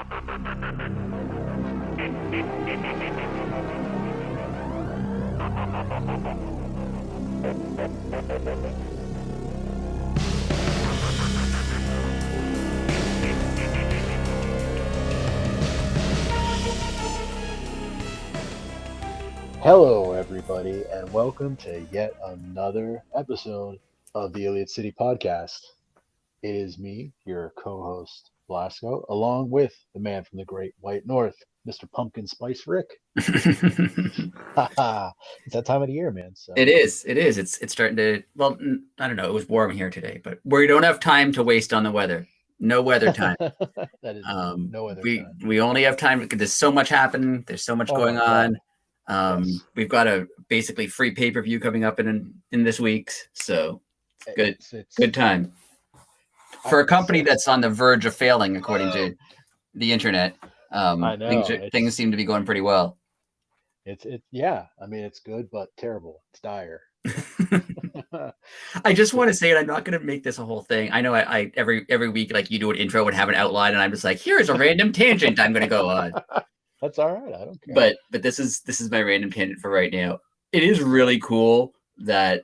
Hello, everybody, and welcome to yet another episode of the Elliott City Podcast. It is me, your co-host, Blasco, along with the man from the Great White North, Mr. Pumpkin Spice Rick. Haha, it's that time of the year, man. So It is. It's starting to. Well, I don't know. It was warm here today, but we don't have time to waste on the weather. No weather time. that is no other time. We only have time because there's so much happening. There's so much going on. Yes. We've got a basically free pay-per-view coming up in this week, so it's good time for a company that's on the verge of failing, according to the internet. I know things seem to be going pretty well. Yeah. I mean, it's good, but terrible. It's dire. I just want to say it. I'm not going to make this a whole thing. I know I every week, like, you do an intro and have an outline, and I'm just like, here's a random tangent I'm going to go on. That's all right. I don't care. But this is my random tangent for right now. It is really cool that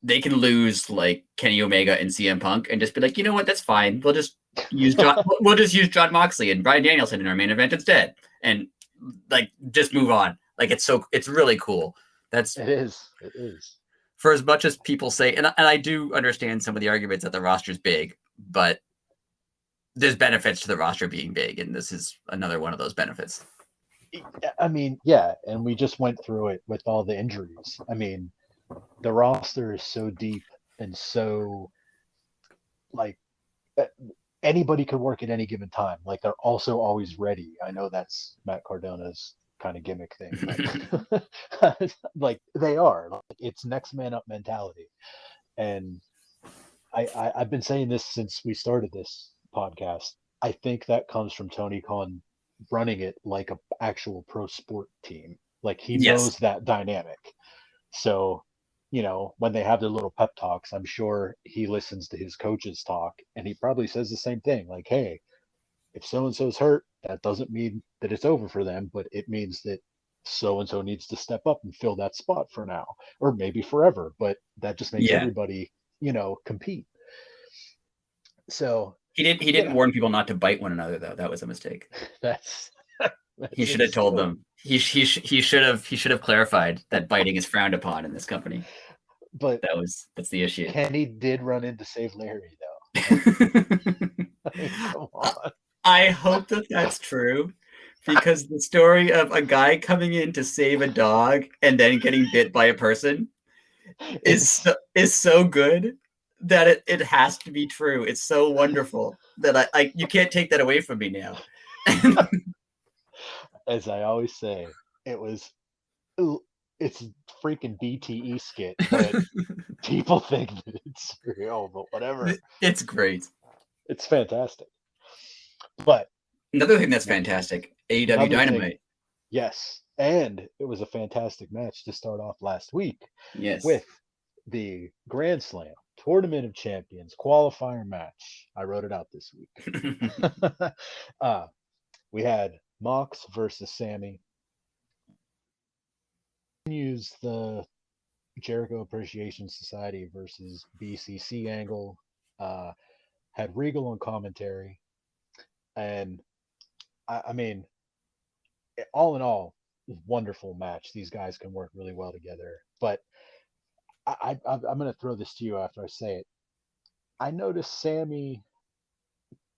they can lose like Kenny Omega and CM Punk and just be like, you know what, that's fine. We'll just use Jon Moxley and Bryan Danielson in our main event instead, and like just move on. Like it's really cool. It is. For as much as people say, and I do understand some of the arguments that the roster's big, but there's benefits to the roster being big, and this is another one of those benefits. I mean, yeah, and we just went through it with all the injuries. I mean, the roster is so deep and so, like, anybody could work at any given time. Like, they're also always ready. I know that's Matt Cardona's kind of gimmick thing. But like, they are. Like, it's next man up mentality. And I've been saying this since we started this podcast. I think that comes from Tony Khan running it like an actual pro sport team. Like, he knows that dynamic. So, you know, when they have their little pep talks, I'm sure he listens to his coaches talk, and he probably says the same thing. Like, hey, if so-and-so's hurt, that doesn't mean that it's over for them, but it means that so-and-so needs to step up and fill that spot for now, or maybe forever. But that just makes everybody, you know, compete. So he didn't warn people not to bite one another, though. That was a mistake. He should have told them. He should have clarified that biting is frowned upon in this company. But that's the issue. Kenny did run in to save Larry, though. I mean, come on. I hope that's true, because the story of a guy coming in to save a dog and then getting bit by a person is so good that it has to be true. It's so wonderful that I you can't take that away from me now. As I always say, it's freaking BTE skit, but people think that it's real, but whatever. It's great. It's fantastic. But another thing that's fantastic, AEW Dynamite. Yes. And it was a fantastic match to start off last week. Yes. With the Grand Slam Tournament of Champions qualifier match. I wrote it out this week. We had Mox versus Sammy. Use the Jericho Appreciation Society versus BCC angle. Had Regal on commentary. And I mean, all in all, wonderful match. These guys can work really well together. But I'm going to throw this to you after I say it. I noticed Sammy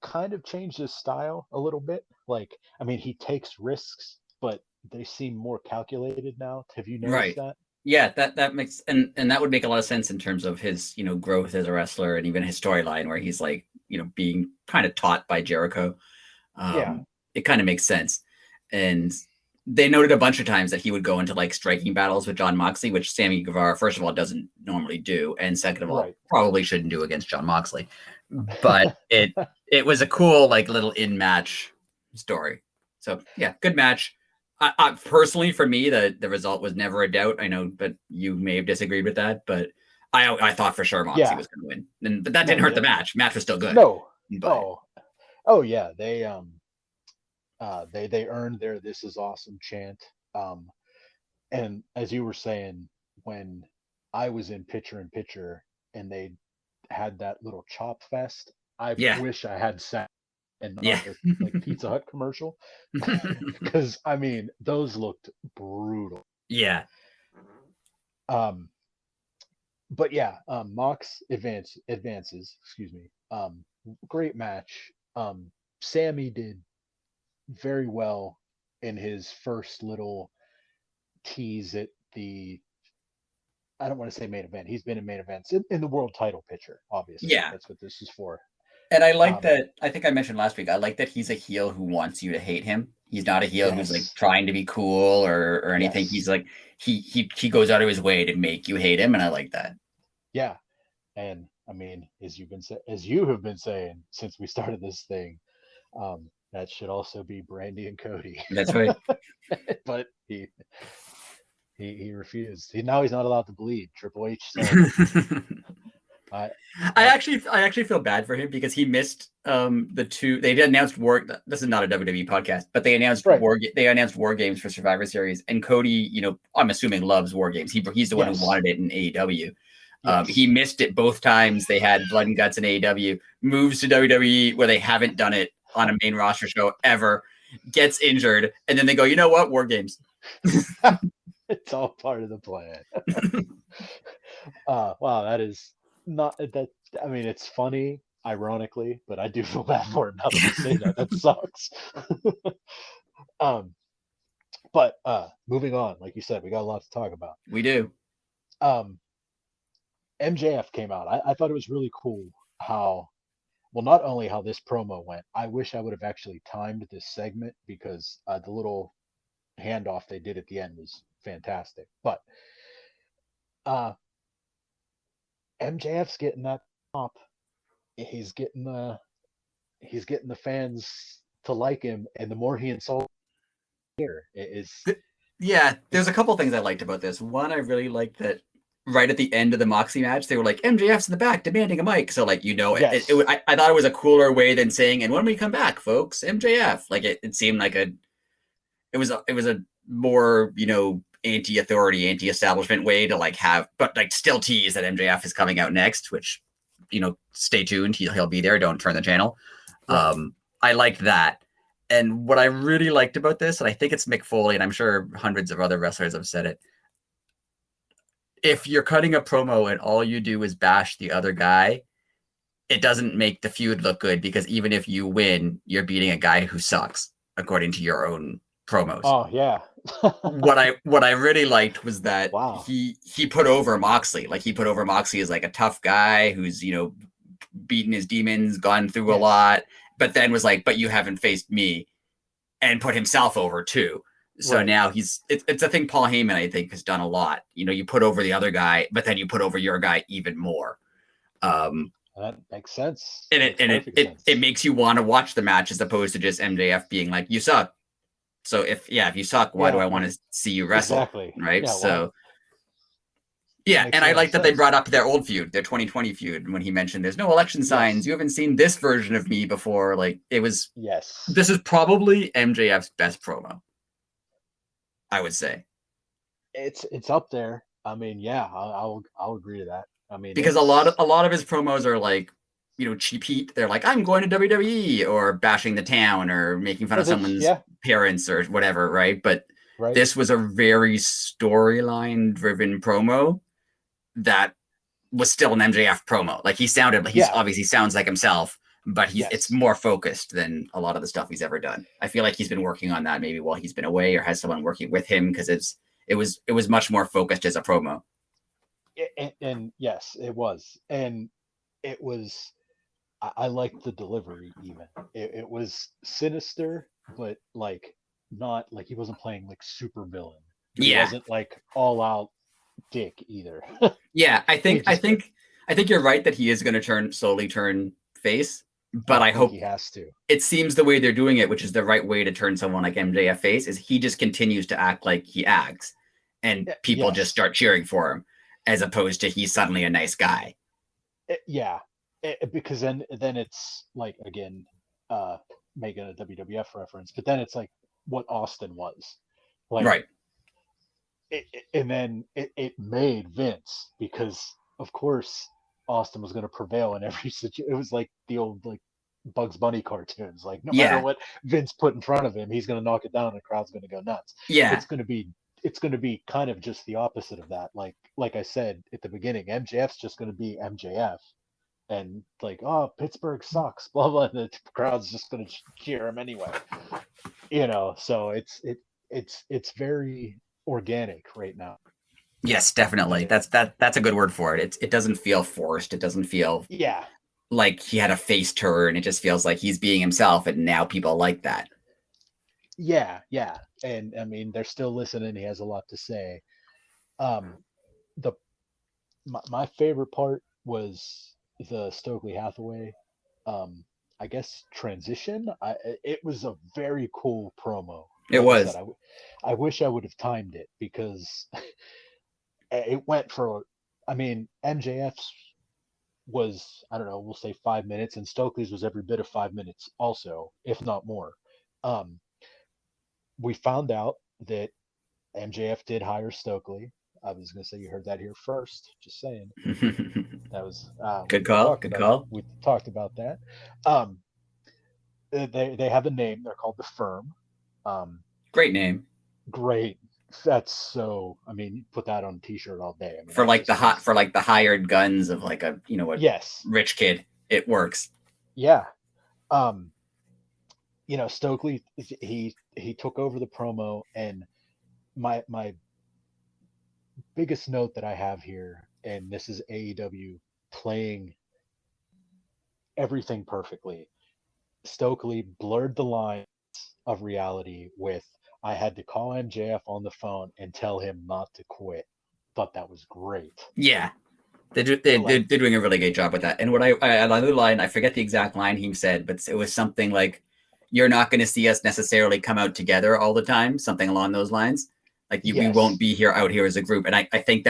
kind of changed his style a little bit. Like, I mean, he takes risks, but they seem more calculated now. Have you noticed that? Yeah, that makes and that would make a lot of sense in terms of his, you know, growth as a wrestler, and even his storyline where he's like, you know, being kind of taught by Jericho. It kind of makes sense. And they noted a bunch of times that he would go into like striking battles with Jon Moxley, which Sammy Guevara, first of all, doesn't normally do, and second of all, probably shouldn't do against Jon Moxley. But it was a cool, like, little in-match story. So yeah, good match. I personally, for me, the result was never a doubt. I know, but you may have disagreed with that. But I thought for sure Moxley was going to win, but that didn't hurt the match. Match was still good. No, but, Oh yeah, they earned their "This is awesome" chant. Um, and as you were saying, when I was in picture in picture and they had that little chop fest, I Yeah. wish I had sat in Yeah. another like Pizza Hut commercial because I mean those looked brutal. Yeah. Um, but yeah, Mox advances. Excuse me. Great match. Sammy did very well in his first little tease at the. I don't want to say main event. He's been in main events in the world title picture. Obviously, Yeah. that's what this is for. And I like Um, that. I think I mentioned last week. I like that he's a heel who wants you to hate him. He's not a heel who's like yes, trying to be cool or anything. He's yes, like he goes out of his way to make you hate him, and I like that. yeah. And I mean, as you have been saying since we started this thing, that should also be Brandy and Cody. That's right. But he refused. Now he's not allowed to bleed. Triple H said, "I that I actually feel bad for him because he missed the two. They did announced war. This is not a WWE podcast, but they announced right. war games for Survivor Series. And Cody, you know, I'm assuming loves war games. He's the one who Yes, wanted it in AEW. He yes, missed it both times. They had Blood and Guts in AEW. Moves to WWE where they haven't done it on a main roster show ever. Gets injured, and then they go, you know what? War games. it's all part of the plan." Wow, that is not that. I mean, it's funny, ironically, but I do feel bad for him now that you say that. That sucks. um, but moving on, like you said, we got a lot to talk about. We do. Um, MJF came out. I thought it was really cool how, well, not only how this promo went. I wish I would have actually timed this segment because the little handoff they did at the end was fantastic. But uh, MJF's getting that pop. He's getting the fans to like him, and the more he insults here, it is Yeah, there's a couple things I liked about this. One, I really liked that right at the end of the Moxie match, they were like, MJF's in the back demanding a mic. So, like, you know, yes, I thought it was a cooler way than saying, and when we come back, folks, MJF. Like, it seemed like it was a more, you know, anti-authority, anti-establishment way to like have, but like still tease that MJF is coming out next, which, you know, stay tuned. He'll be there. Don't turn the channel. right. I liked that. And what I really liked about this, and I think it's Mick Foley, and I'm sure hundreds of other wrestlers have said it. If you're cutting a promo and all you do is bash the other guy, it doesn't make the feud look good because even if you win, you're beating a guy who sucks, according to your own promos. Oh yeah. What I really liked was that Wow. he put over Moxley. Like he put over Moxley as like a tough guy who's, you know, beaten his demons, gone through a Yes. lot, but then was like, but you haven't faced me, and put himself over too. So Right. now it's a thing Paul Heyman, I think, has done a lot. You know, you put over the other guy, but then you put over your guy even more. That makes sense. And Makes perfect sense. it makes you want to watch the match as opposed to just MJF being like, you suck. So if you suck, why do I want to see you wrestle? Exactly. Right. Yeah, so yeah, and I like that they brought up their old feud, their 2020 feud, when he mentioned there's no election signs. Yes. You haven't seen this version of me before. Like it was. Yes. This is probably MJF's best promo, I would say. It's up there. I mean, yeah, I'll agree to that. I mean, because a lot of his promos are like, you know, cheap heat. They're like, I'm going to WWE, or bashing the town, or making fun of someone's parents or whatever, right? But this was a very storyline driven promo that was still an MJF promo. Like he sounded like he's obviously sounds like himself, but it's more focused than a lot of the stuff he's ever done. I feel like he's been working on that maybe while he's been away, or has someone working with him, because it was much more focused as a promo. And yes, it was. And it was, I liked the delivery even. It was sinister, but like not like he wasn't playing like super villain. He wasn't like all out dick either. Yeah, I think you're right that he is going to slowly turn face, but I hope he has to. It seems the way they're doing it, which is the right way to turn someone like MJF face, is he just continues to act like he acts, and people just start cheering for him, as opposed to he's suddenly a nice guy. Because then it's like, again, making a WWF reference, but then it's like what Austin was. Like, Right. and then it made Vince, because of course Austin was going to prevail in every situation. It was like the old like Bugs Bunny cartoons. Like no matter Yeah. what Vince put in front of him, he's going to knock it down, and the crowd's going to go nuts. Yeah. It's going to be kind of just the opposite of that. Like I said at the beginning, MJF's just going to be MJF, and like, oh, Pittsburgh sucks, blah blah. And the crowd's just going to cheer him anyway. So it's very organic right now. Yes, definitely. That's a good word for it. It doesn't feel forced. It doesn't feel like he had a face turn. It just feels like he's being himself, and now people like that. Yeah. And I mean, they're still listening. He has a lot to say. My favorite part was the Stokely Hathaway, I guess, transition. It was a very cool promo. It was. I wish I would have timed it, because it went for, I mean, MJF's was, I don't know, we'll say 5 minutes, and Stokely's was every bit of 5 minutes also, if not more. We found out that MJF did hire Stokely. I was going to say, you heard that here first. Just saying. That was good call. Good call. We talked about that. They have a name. They're called the Firm. Great name. Great. That's so. I mean, you put that on a T-shirt all day. I mean, for the hired guns of like a yes, rich kid. It works. Yeah. Stokely, he took over the promo, and my biggest note that I have here, and this is AEW playing everything perfectly. Stokely blurred the lines of reality with, I had to call MJF on the phone and tell him not to quit. Thought that was great. Yeah. They're doing a really great job with that. And what I love the line, I forget the exact line he said, but it was something like, you're not going to see us necessarily come out together all the time, something along those lines. Like we won't be out here as a group. And I think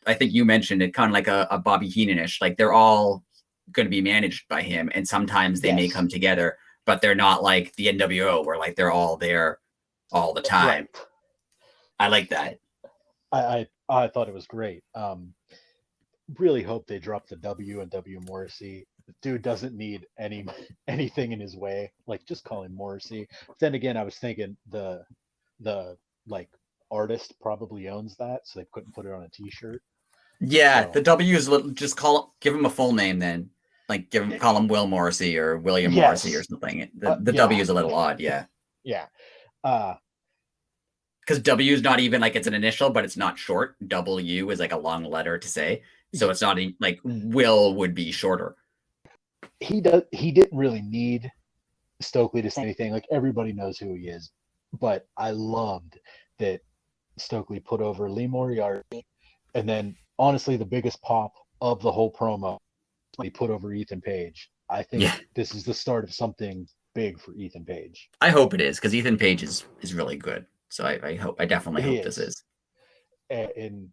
I think you mentioned it, kind of like a Bobby Heenan-ish. Like they're all going to be managed by him, and sometimes they may come together, but they're not like the NWO where like they're all there all the time. Right. I like that. I thought it was great. Really hope they drop the W and W Morrissey. The dude doesn't need anything in his way. Like, just call him Morrissey. But then again, I was thinking the like artist probably owns that, so they couldn't put it on a T-shirt. Yeah, so. The W is just give him a full name then. Like call him Will Morrissey or William Morrissey or something. The W is a little odd. Yeah. Yeah. Because W is not even like it's an initial, but it's not short. W is like a long letter to say, so it's not like Will would be shorter. He didn't really need Stokely to say anything. Like, everybody knows who he is, but I loved that Stokely put over Lee Moriarty, and then honestly, the biggest pop of the whole promo, he put over Ethan Page. I think this is the start of something big for Ethan Page. I hope it is, because Ethan Page is really good. So I definitely hope this is. And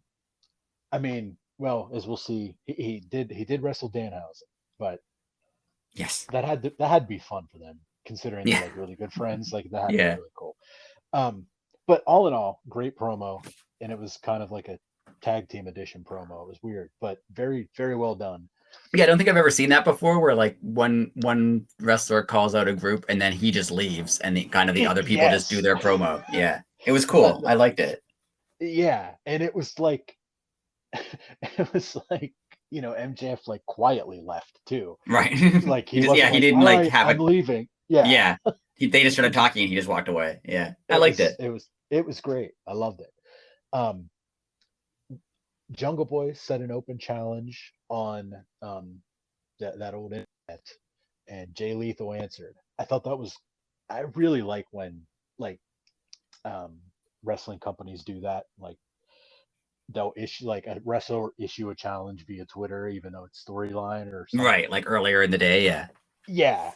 I mean, well, as we'll see, he did wrestle Danhausen, but yes, that had to be fun for them, considering they're like really good friends. Like, that had to be really cool. But all in all, great promo, and it was kind of like a tag team edition promo. It was weird, but very, very well done. Yeah, I don't think I've ever seen that before, where like one wrestler calls out a group and then he just leaves, and the other people just do their promo. Yeah, it was cool. I liked it. Yeah, and it was like MJF like quietly left too. Right. Like he didn't like have I'm leaving. Yeah. Yeah. They just started talking and he just walked away. Yeah. I liked it. It was great. I loved it. Jungle Boy set an open challenge on that old internet, and Jay Lethal answered. I thought that was, I really like when wrestling companies do that. Like, they'll issue, like, a wrestler issue a challenge via Twitter, even though it's storyline or something. Right, like earlier in the day. Yeah,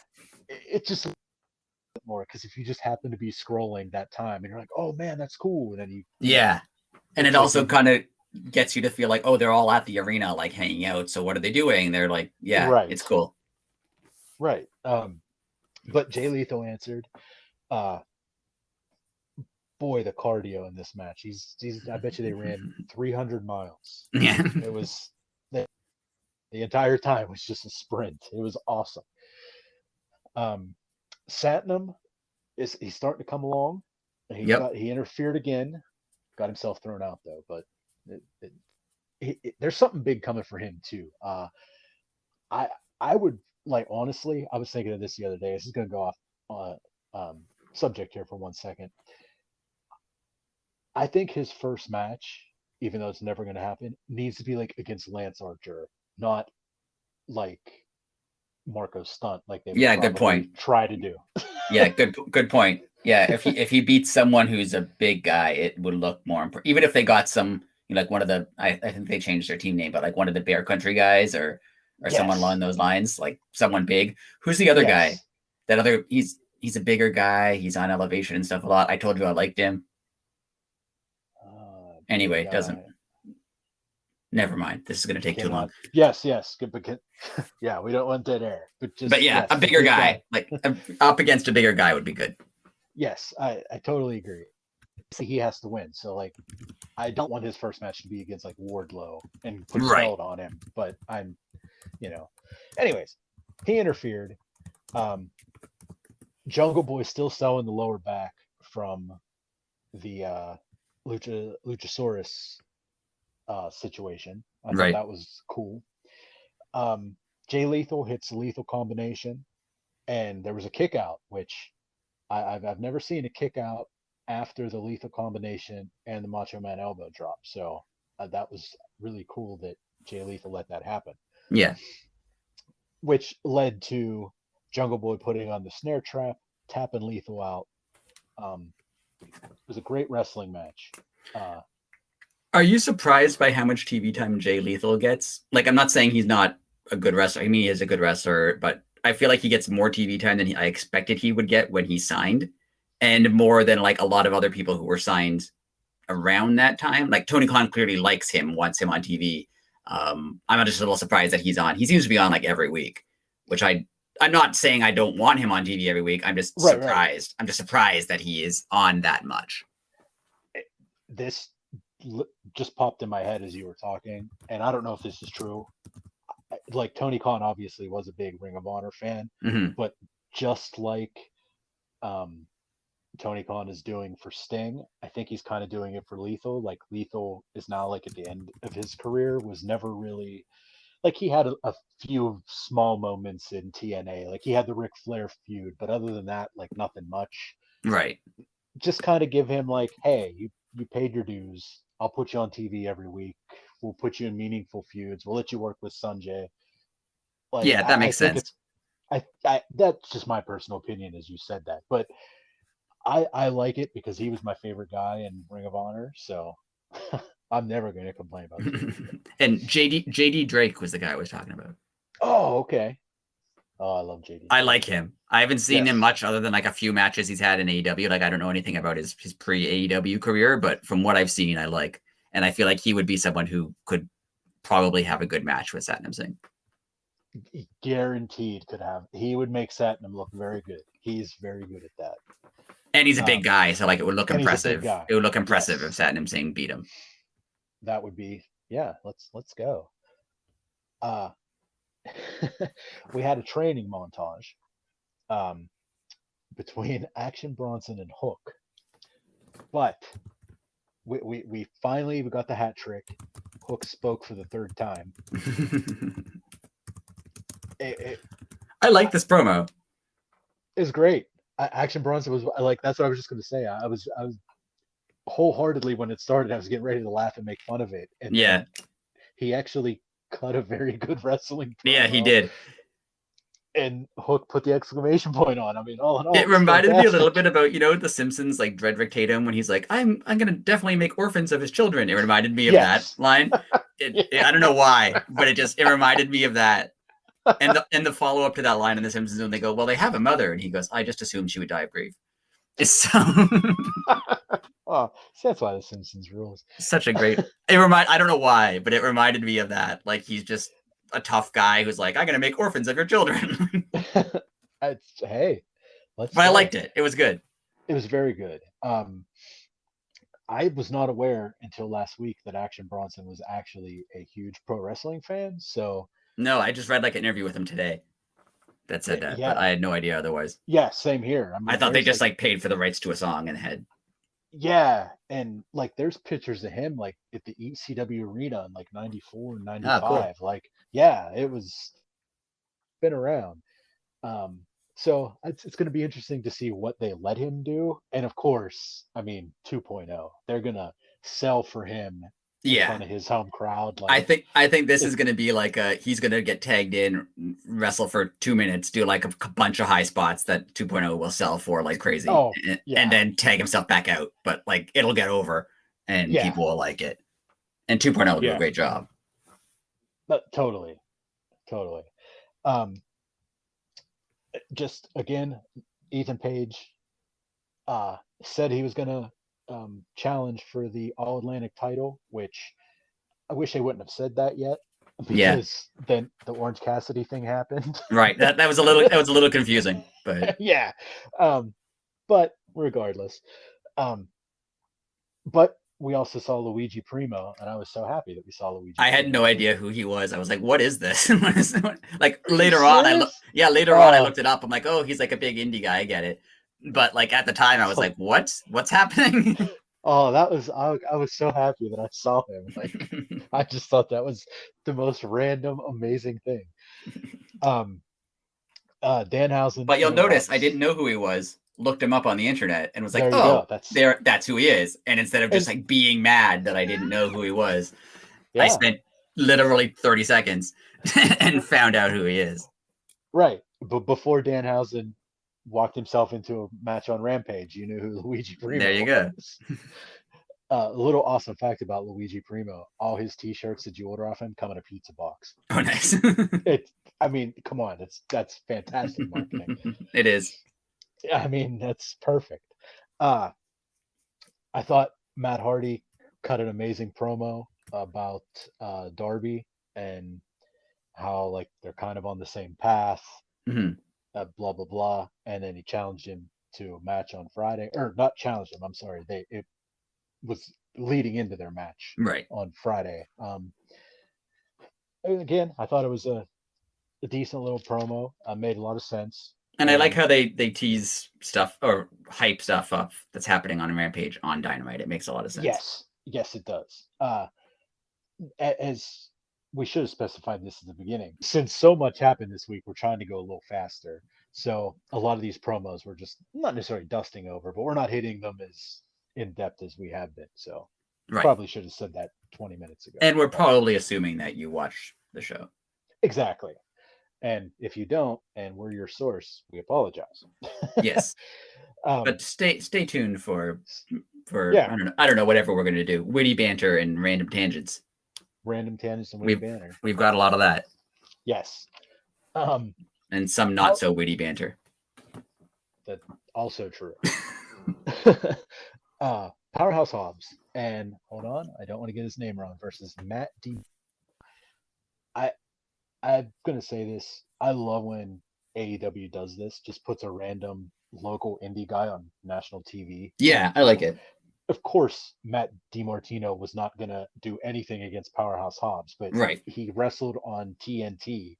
it just more, because if you just happen to be scrolling that time and you're like, oh man, that's cool, and then and it also kind of gets you to feel like, oh, they're all at the arena, like, hanging out, so what are they doing? They're like, right. It's cool. Right. But Jay Lethal answered. Uh, Boy, the cardio in this match. He's I bet you they ran 300 miles. Yeah. It was the entire time was just a sprint. It was awesome. Satnam he's starting to come along. He interfered again, got himself thrown out though. But there's something big coming for him too. I I would like honestly, I was thinking of this the other day. This is going to go off subject here for 1 second. I think his first match, even though it's never going to happen, needs to be like against Lance Archer, not like Marco Stunt, like they would good point. try to do. Yeah, good point. Yeah, if he beats someone who's a big guy, it would look more even if they got some like one of the I think they changed their team name, but like one of the Bear Country guys or someone along those lines, like someone big. Who's the other guy? That other he's a bigger guy. He's on Elevation and stuff a lot. I told you I liked him. Anyway, it doesn't. Never mind. This is going to take too long. Yes. Good, yeah, we don't want dead air. But yeah, a bigger guy. Like up against a bigger guy would be good. Yes, I totally agree. He has to win. So like, I don't want his first match to be against like Wardlow and put belt on him. But I'm, anyways, he interfered. Jungle Boy still selling the lower back from the Luchasaurus situation. I thought that was cool. Jay Lethal hits the lethal combination, and there was a kick out, which I've never seen a kick out after the lethal combination and the Macho Man elbow drop. So that was really cool that Jay Lethal let that happen. Yeah. Which led to Jungle Boy putting on the snare trap, tapping Lethal out. It was a great wrestling match. Are you surprised by how much TV time Jay Lethal gets? Like, I'm not saying he's not a good wrestler. I mean, he is a good wrestler, but I feel like he gets more TV time than I expected he would get when he signed, and more than like a lot of other people who were signed around that time. Like Tony Khan clearly likes him, wants him on TV. I'm just a little surprised that he's on. He seems to be on like every week, which I'm not saying I don't want him on TV every week. I'm just surprised. I'm just surprised that he is on that much. This just popped in my head as you were talking, and I don't know if this is true. Like Tony Khan obviously was a big Ring of Honor fan, but just like Tony Khan is doing for Sting, I think he's kind of doing it for Lethal. Like Lethal is now like at the end of his career, was never really like he had a few small moments in TNA. Like he had the Ric Flair feud, but other than that, like nothing much. Right. Just kind of give him like, hey, you paid your dues. I'll put you on TV every week. We'll put you in meaningful feuds. We'll let you work with Sanjay. Like, yeah, that makes sense. I that's just my personal opinion as you said that, but I like it because he was my favorite guy in Ring of Honor, so I'm never going to complain about it. And JD Drake was the guy I was talking about. Oh, okay. Oh, I love JD. I like him. I haven't seen him much other than like a few matches he's had in AEW. Like I don't know anything about his pre-AEW career, but from what I've seen, I like. And I feel like he would be someone who could probably have a good match with Satnam Singh. Guaranteed could have. He would make Satnam look very good. He's very good at that. And he's a big guy, so like it would look impressive. It would look impressive if Satnam Singh beat him. That would be let's go. We had a training montage between Action Bronson and Hook, but we finally got the hat trick. Hook spoke for the third time. I like this promo. It's great. Action Bronson was like, that's what I was just going to say. I was wholeheartedly when it started, I was getting ready to laugh and make fun of it. And he actually cut a very good wrestling promo. Yeah, he did. And Hook put the exclamation point on. I mean, all in all, it reminded me a little bit about, The Simpsons, like Dredrick Tatum, when he's like, I'm going to definitely make orphans of his children. It reminded me of that line. I don't know why, but it reminded me of that. And the follow up to that line in The Simpsons when they go, well, they have a mother, and he goes, I just assumed she would die of grief. So oh, that's why The Simpsons rules. Such a great. I don't know why, but it reminded me of that. Like he's just a tough guy who's like, I'm gonna make orphans of your children. Hey, Let's But I go. liked it. It was good. It was very good. I was not aware until last week that Action Bronson was actually a huge pro wrestling fan. So No, I just read like an interview with him today that said that, but yeah, I had no idea otherwise. yeah, same here. I I mean, thought they there's just like paid for the rights to a song and had. yeah, and like there's pictures of him like at the ECW arena in like 94 and Oh, cool. 95. Like, yeah, it was been around. Um, so it's going to be interesting to see what they let him do. And of course, I mean, 2.0, they're going to sell for him in Yeah. front of his home crowd. I Like, think this is it's, going to be like he's going to get tagged in, wrestle for 2 minutes, do like a bunch of high spots that 2.0 will sell for like crazy, oh, and yeah, then tag himself back out. But like it'll get over, and yeah, people will like it. And 2.0 will do a yeah, great job. but totally, totally. Um, just again, Ethan Page said he was going to challenge for the All Atlantic title, which I wish they wouldn't have said that yet Yeah, because then the Orange Cassidy thing happened. right. That was a little confusing, but Yeah. Um, but regardless, um, but we also saw Luigi Primo, and I was so happy that we saw Luigi I had Primo. no idea who he was. I was like, "What is this?" Like Are you later on, serious? later on I looked it up. I'm like, "Oh, he's like a big indie guy. I get it." But like at the time, I was like, "What? What's happening?" Oh, that was I was so happy that I saw him. Like I just thought that was the most random, amazing thing. Um, Danhausen But you'll notice I interrupts. didn't know who he was. Looked him up on the internet and was like, There you go. "Oh, that's who he is." And instead of just And like being mad that I didn't know who he was, I yeah, spent literally 30 seconds and found out who he is. right. But before Danhausen walked himself into a match on Rampage, you knew who Luigi There you Primo go. was. A little awesome fact about Luigi Primo: all his T-shirts that you order off him come in a pizza box. Oh, nice. It, I mean, come on, that's fantastic marketing. It is. I mean, that's perfect. Uh, I thought Matt Hardy cut an amazing promo about Darby and how like they're kind of on the same path, Mhm. blah blah blah, and then he challenged him to a match on Friday, or not challenged him. I'm sorry, it was leading into their match Right. on Friday. Again, I thought it was a decent little promo. Made a lot of sense. And I like And how they tease stuff or hype stuff up that's happening on Rampage on Dynamite. It makes a lot of sense. yes, yes, it does. As we should have specified this at the beginning. Since so much happened this week, we're trying to go a little faster. So a lot of these promos we're just not necessarily dusting over, but we're not hitting them as in depth as we have been. So Right. probably should have said that 20 minutes ago. And we're But probably assuming that you watch the show. exactly. And if you don't, and we're your source, we apologize. Yes. um, But stay tuned for yeah, I don't know whatever we're gonna do. Witty banter and random tangents. random tangents and witty banner. We've got a lot of that. Yes. Um, And some not how, so witty banter. that's also true. Powerhouse Hobbs and hold on, I don't want to get his name wrong. Versus Matt D. I I'm gonna say this. I love when AEW does this. Just puts a random local indie guy on national TV. Yeah, I like it. Of course, Matt DiMartino was not gonna do anything against Powerhouse Hobbs, but Right. he wrestled on TNT.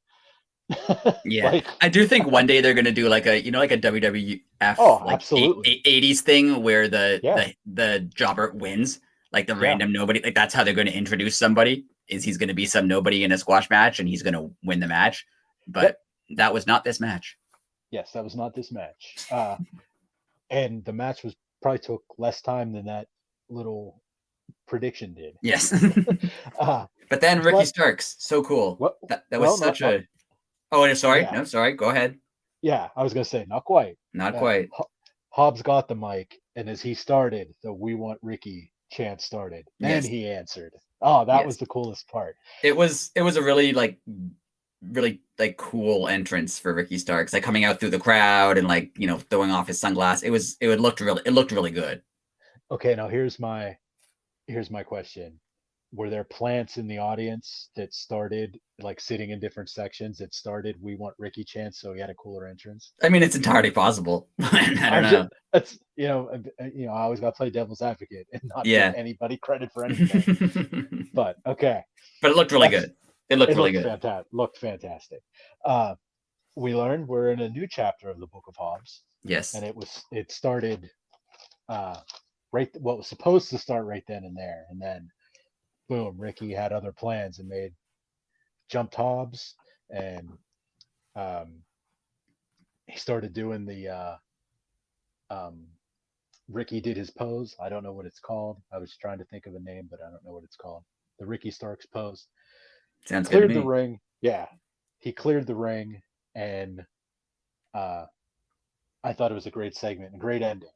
Yeah. Like, I do think one day they're gonna do like a like a WWF oh, like absolutely. 80s thing where Yeah, the jobber wins, like the yeah, random nobody. Like that's how they're gonna introduce somebody. Is he's gonna be some nobody in a squash match and he's gonna win the match. yep. But that was not this match. Yes, that was not this match. And the match was probably took less time than that little prediction did. Yes. uh, But then Ricky but Starks, so cool. what? That was Well, such a. Oh, sorry. yeah, No, sorry. Go ahead. yeah. I was gonna say not quite. Not quite. Hobbs got the mic, and as he started, the "We Want Ricky" chant started, and Yes. he answered. Oh, that was Yes. the coolest part. It was a really like cool entrance for Ricky Starks, like coming out through the crowd and like throwing off his sunglasses. It looked really good. Okay, now here's my question. were there plants in the audience that started like sitting in different sections that started "We want Ricky" chants, so he had a cooler entrance? I mean, it's entirely possible. I don't know. That's I always got to play devil's advocate and not give anybody credit for anything. But okay. But it looked really good. It looked really good. Looked fantastic. We learned we're in a new chapter of the Book of Hobbs. Yes. And it started right. What was supposed to start right then and there, and then boom, Ricky had other plans and jumped Hobbs, and he started doing the Ricky did his pose. I don't know what it's called. I was trying to think of a name, but I don't know what it's called. The Ricky Starks pose. Sounds cleared good to me. The ring. Yeah, he cleared the ring, and I thought it was a great segment, a great ending.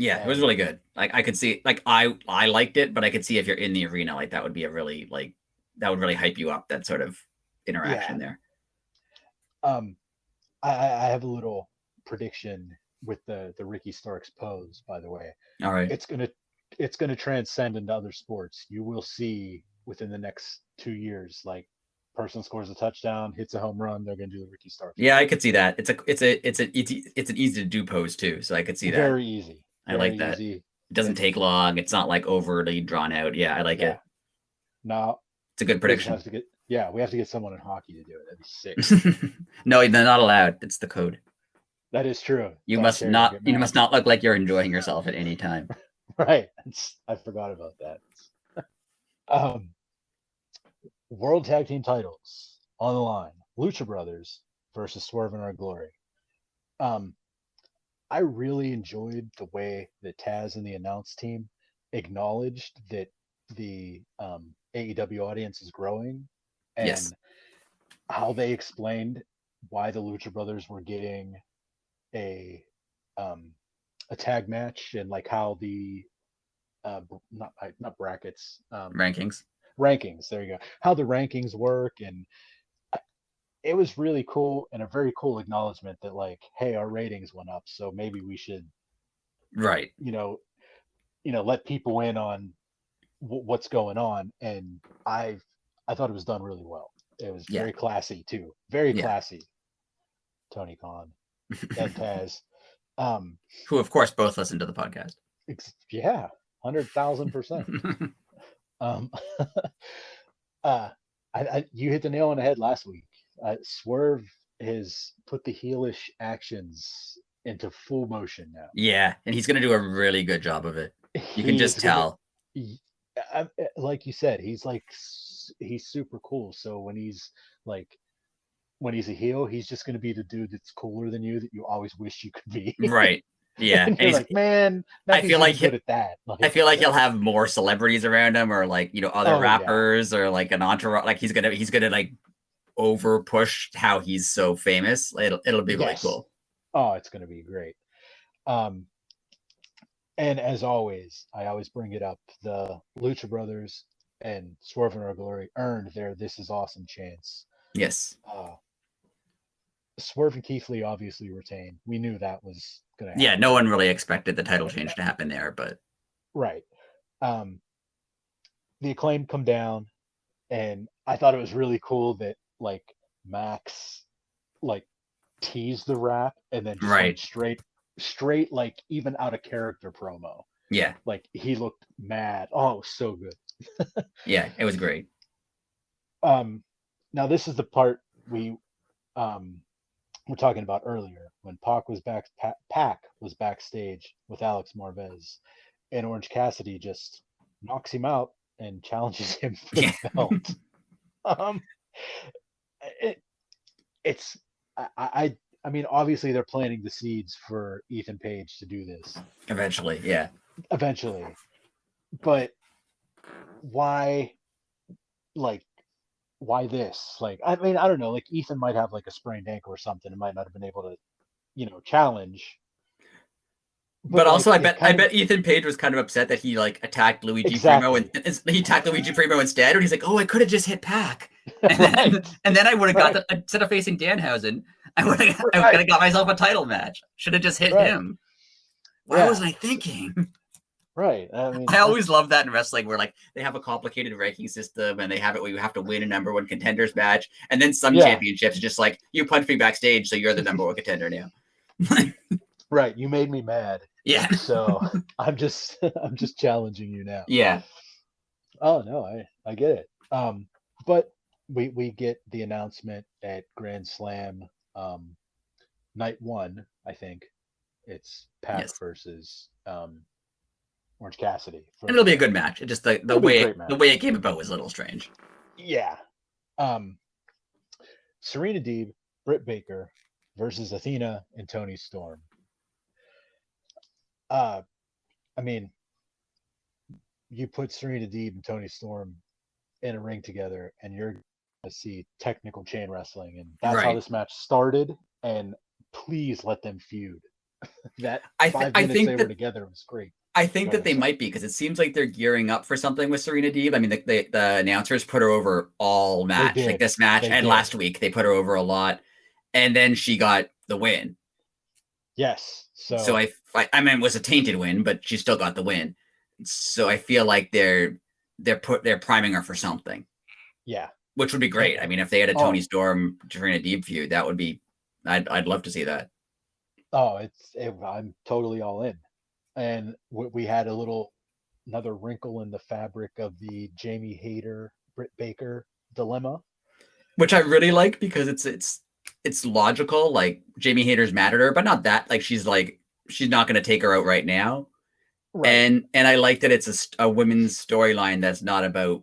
Yeah, it was really good. Like I could see, like I liked it, but I could see if you're in the arena, like that would be that would really hype you up. That sort of interaction there. I have a little prediction with the Ricky Starks pose. By the way, all right, it's gonna transcend into other sports. You will see within the next 2 years, like person scores a touchdown, hits a home run, they're gonna do the Ricky Starks. Yeah, I could see that. It's an easy to do pose too, so I could see that. Very easy. I like that. Easy. It doesn't take long. It's not like overly drawn out. Yeah, I like it. No, it's a good prediction. We have to get someone in hockey to do it. That'd be sick. No, they're not allowed. It's the code. That is true. You must not look like you're enjoying yourself at any time. Right. I forgot about that. World Tag Team titles on the line. Lucha Brothers versus Swerve in Our Glory. I really enjoyed the way that Taz and the announce team acknowledged that the AEW audience is growing, and how they explained why the Lucha Brothers were getting a tag match, and like how the not brackets, rankings. There you go. How the rankings work, and it was really cool, and a very cool acknowledgement that like, hey, our ratings went up, so maybe we should, right? Let people in on what's going on. And I thought it was done really well. It was very classy too, very classy. Tony Khan and Taz, who of course both listen to the podcast. 100,000%. You hit the nail on the head last week. Swerve has put the heelish actions into full motion now. Yeah, and he's going to do a really good job of it. You can just tell. Like you said, he's super cool. So when he's a heel, he's just going to be the dude that's cooler than you, that you always wish you could be. Right. Yeah. And you're like, man, I feel like good at that. I feel like he'll have more celebrities around him, or like, other rappers, or like an entourage. Like he's gonna like over push how he's so famous. It'll be really cool. Oh, it's gonna be great. And as always, I always bring it up, the Lucha Brothers and Swerve in Our Glory earned their "This Is Awesome" chance. Yes. Swerve and Keith Lee obviously retained. We knew that was gonna happen. Yeah, no one really expected the title change to happen there, but right. The Acclaim come down, and I thought it was really cool that like Max like teased the rap and then just went straight like even out of character promo. Yeah. Like he looked mad. Oh, so good. Yeah, it was great. Now this is the part we were talking about earlier, when Pac was backstage with Alex Marvez, and Orange Cassidy just knocks him out and challenges him for the belt. I mean, obviously they're planting the seeds for Ethan Page to do this eventually. But why this? Like, I mean, I don't know, like Ethan might have like a sprained ankle or something and might not have been able to challenge. But also, I bet Ethan Page was kind of upset that he like attacked Luigi Primo, and he attacked Luigi Primo instead. And he's like, "Oh, I could have just hit Pac, and then I would have got instead of facing Danhausen, I would have got myself a title match. Should have just hit him. Why wasn't I thinking?" Right. I mean, I always love that in wrestling where like they have a complicated ranking system and they have it where you have to win a number one contenders match. And then some championships just like you punch me backstage, so you're the number one contender now. right. You made me mad. Yeah. So I'm just challenging you now. Yeah. Oh no, I get it. But we get the announcement at Grand Slam night one, I think. It's Pac versus Orange Cassidy. And it'll be a good match. It just the way it came about was a little strange. Yeah. Serena Deeb, Britt Baker versus Athena and Toni Storm. I mean, you put Serena Deeb and Toni Storm in a ring together, and you're going to see technical chain wrestling, and that's how this match started. And please let them feud. That 5 minutes they were together was great. I think that they might be, because it seems like they're gearing up for something with Serena Deeb. I mean, the announcers put her over all match, like this match and last week. They put her over a lot, and then she got the win. Yes. So I mean, it was a tainted win, but she still got the win. So I feel like they're priming her for something. Yeah, which would be great. I mean, if they had a Toni Storm Serena Deeb feud, that would be. I'd love to see that. Oh, I'm totally all in. And we had another wrinkle in the fabric of the Jamie Hayter Britt Baker dilemma, which I really like because it's logical. Like Jamie Hayter's mad at her, but not that. Like she's not going to take her out right now. Right. And I like that it's a women's storyline that's not about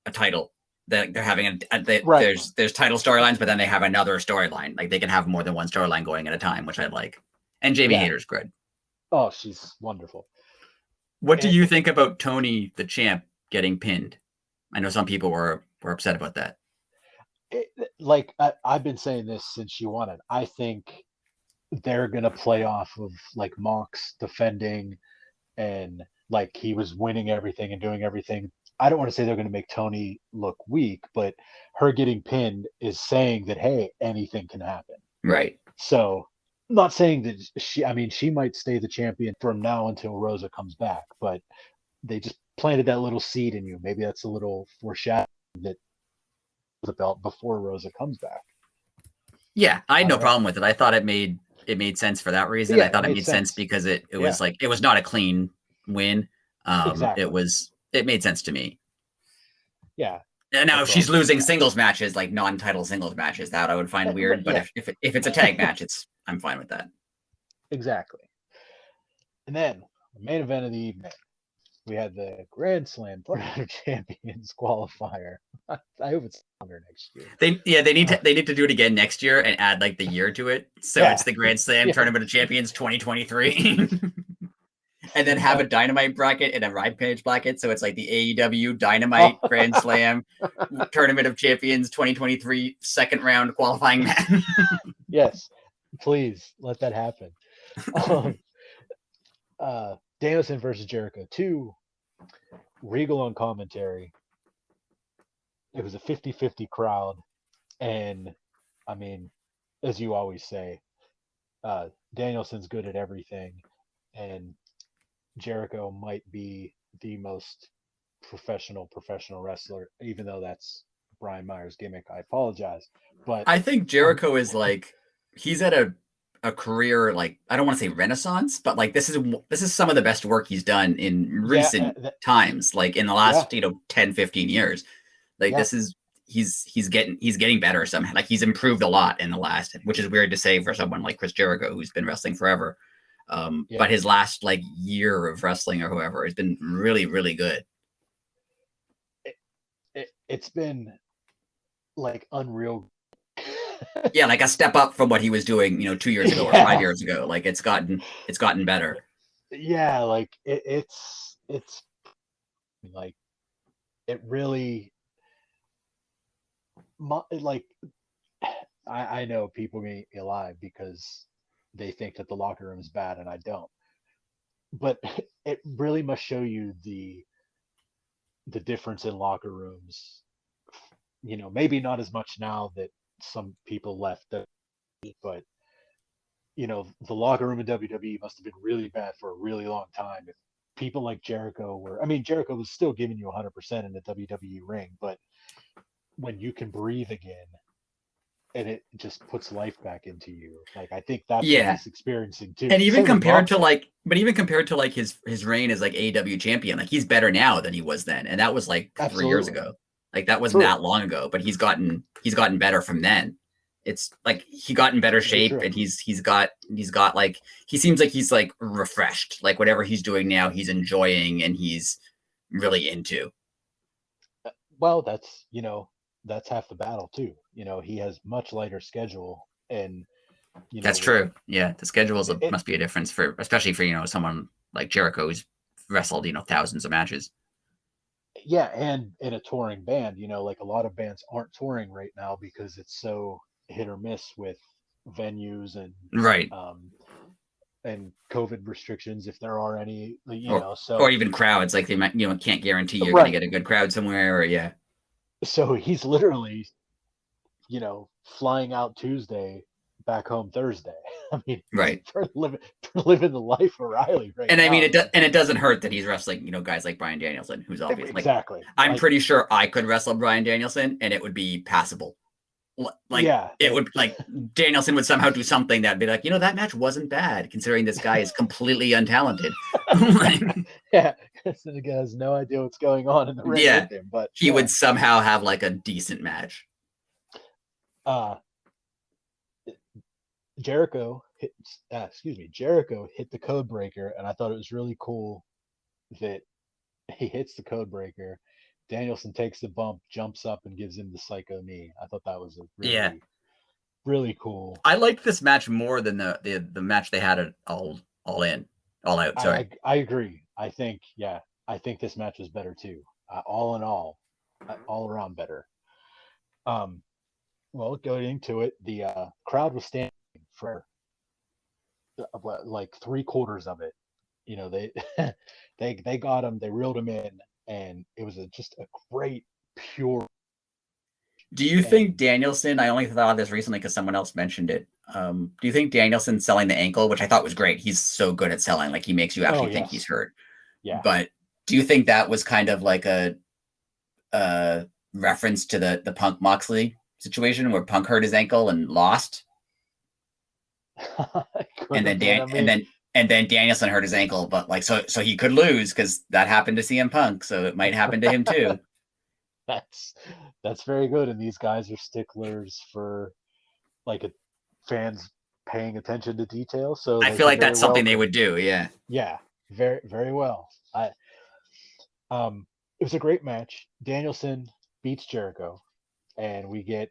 a title. That they're having there's title storylines, but then they have another storyline. Like they can have more than one storyline going at a time, which I like. And Jamie Hayter's good. Oh, she's wonderful. What do you think about Toni, the champ, getting pinned? I know some people were upset about that. I've been saying this since she won it. I think they're gonna play off of like Mox defending and like he was winning everything and doing everything. I don't want to say they're going to make Toni look weak, but her getting pinned is saying that, hey, anything can happen. Right. So I'm not saying that she might stay the champion from now until Rosa comes back, but they just planted that little seed in you. Maybe that's a little foreshadowing that the belt before Rosa comes back. Yeah, I had no problem with it. I thought it made sense for that reason. I thought it made sense because it was like it was not a clean win. Exactly. It made sense to me. Yeah. And now if she's losing singles matches, like non-title singles matches, that I would find weird. But if it's a tag match, I'm fine with that. Exactly. And then the main event of the evening, we had the Grand Slam Tournament Champions qualifier. I hope it's longer next year. They need to do it again next year and add like the year to it. So it's the Grand Slam Tournament of Champions 2023. And then have a Dynamite bracket and a Rampage bracket. So it's like the AEW Dynamite Grand Slam Tournament of Champions 2023 second round qualifying match. Yes, please let that happen. Danielson versus Jericho 2. Regal on commentary. It was a 50-50 crowd. And I mean, as you always say, Danielson's good at everything. And Jericho might be the most professional wrestler, even though that's Brian Myers' gimmick. I apologize, but I think Jericho is like he's at a career like I don't want to say renaissance, but like this is some of the best work he's done in recent times, like in the last 10, 15 years. Like this is he's getting better somehow. Like he's improved a lot in the last, which is weird to say for someone like Chris Jericho who's been wrestling forever. But his last like year of wrestling or whoever has been really, really good. It's been like unreal. Yeah, like a step up from what he was doing, 2 years ago or 5 years ago. Like it's gotten better. Yeah, like it's like it really like I know people make me alive because they think that the locker room is bad and I don't. But it really must show you the difference in locker rooms. Maybe not as much now that some people left, but the locker room in WWE must have been really bad for a really long time. people like Jericho were. I mean, Jericho was still giving you 100% in the WWE ring, but when you can breathe again, and it just puts life back into you. Like I think that's what Yeah. he's experiencing too. And even Same with compared to Moxley. like, but even compared to like his reign as like AEW champion, like he's better now than he was then, and that was like 3 years Absolutely ago. Like that wasn't true. that long ago, but he's gotten better from then. It's like he got in better Very shape, true. and he's got like he seems like he's like refreshed. Like whatever he's doing now, he's enjoying and he's really into. Well, that's half the battle too. He has much lighter schedule, and That's with true. Yeah, the schedules it. must be a difference for, especially for someone like Jericho who's wrestled thousands of matches. Yeah, and in a touring band, like a lot of bands aren't touring right now because it's so hit or miss with venues Right. um, and COVID restrictions, if there are any. Or So even crowds, like they might can't guarantee you're going to right. get a good crowd somewhere. Or yeah, So he's literally, flying out Tuesday, back home Thursday. I mean, right. for living the life of Riley right And I now. mean, it doesn't hurt that he's wrestling guys like Bryan Danielson, who's obvious. Like Exactly. I'm Like, pretty sure I could wrestle Bryan Danielson and it would be passable. Like yeah, it would, like Danielson would somehow do something that'd be like, that match wasn't bad considering this guy is completely untalented. yeah, the guy has no idea what's going on in the ring with him, but he would somehow have like a decent match. Jericho hit the code breaker, and I thought it was really cool that he hits the code breaker. Danielson takes the bump, jumps up, and gives him the psycho knee. I thought that was a really, really cool. I liked this match more than the match they had at all out. Sorry, I agree. I think this match was better too. All in all around better. Well, going into it, the crowd was standing for like 3/4 of it. They got him, they reeled him in, and it was just a great pure. Do you think Danielson? I only thought of this recently because someone else mentioned it. Do you think Danielson selling the ankle, which I thought was great? He's so good at selling; like he makes you actually think he's hurt. Yeah. But do you think that was kind of like a reference to the Punk Moxley situation where Punk hurt his ankle and lost, and then Danielson hurt his ankle, but like so he could lose because that happened to CM Punk, so it might happen to him too. That's very good, and these guys are sticklers for like fans paying attention to detail. So I feel like that's something they would do. Yeah. Yeah, very very well. It was a great match. Danielson beats Jericho, and we get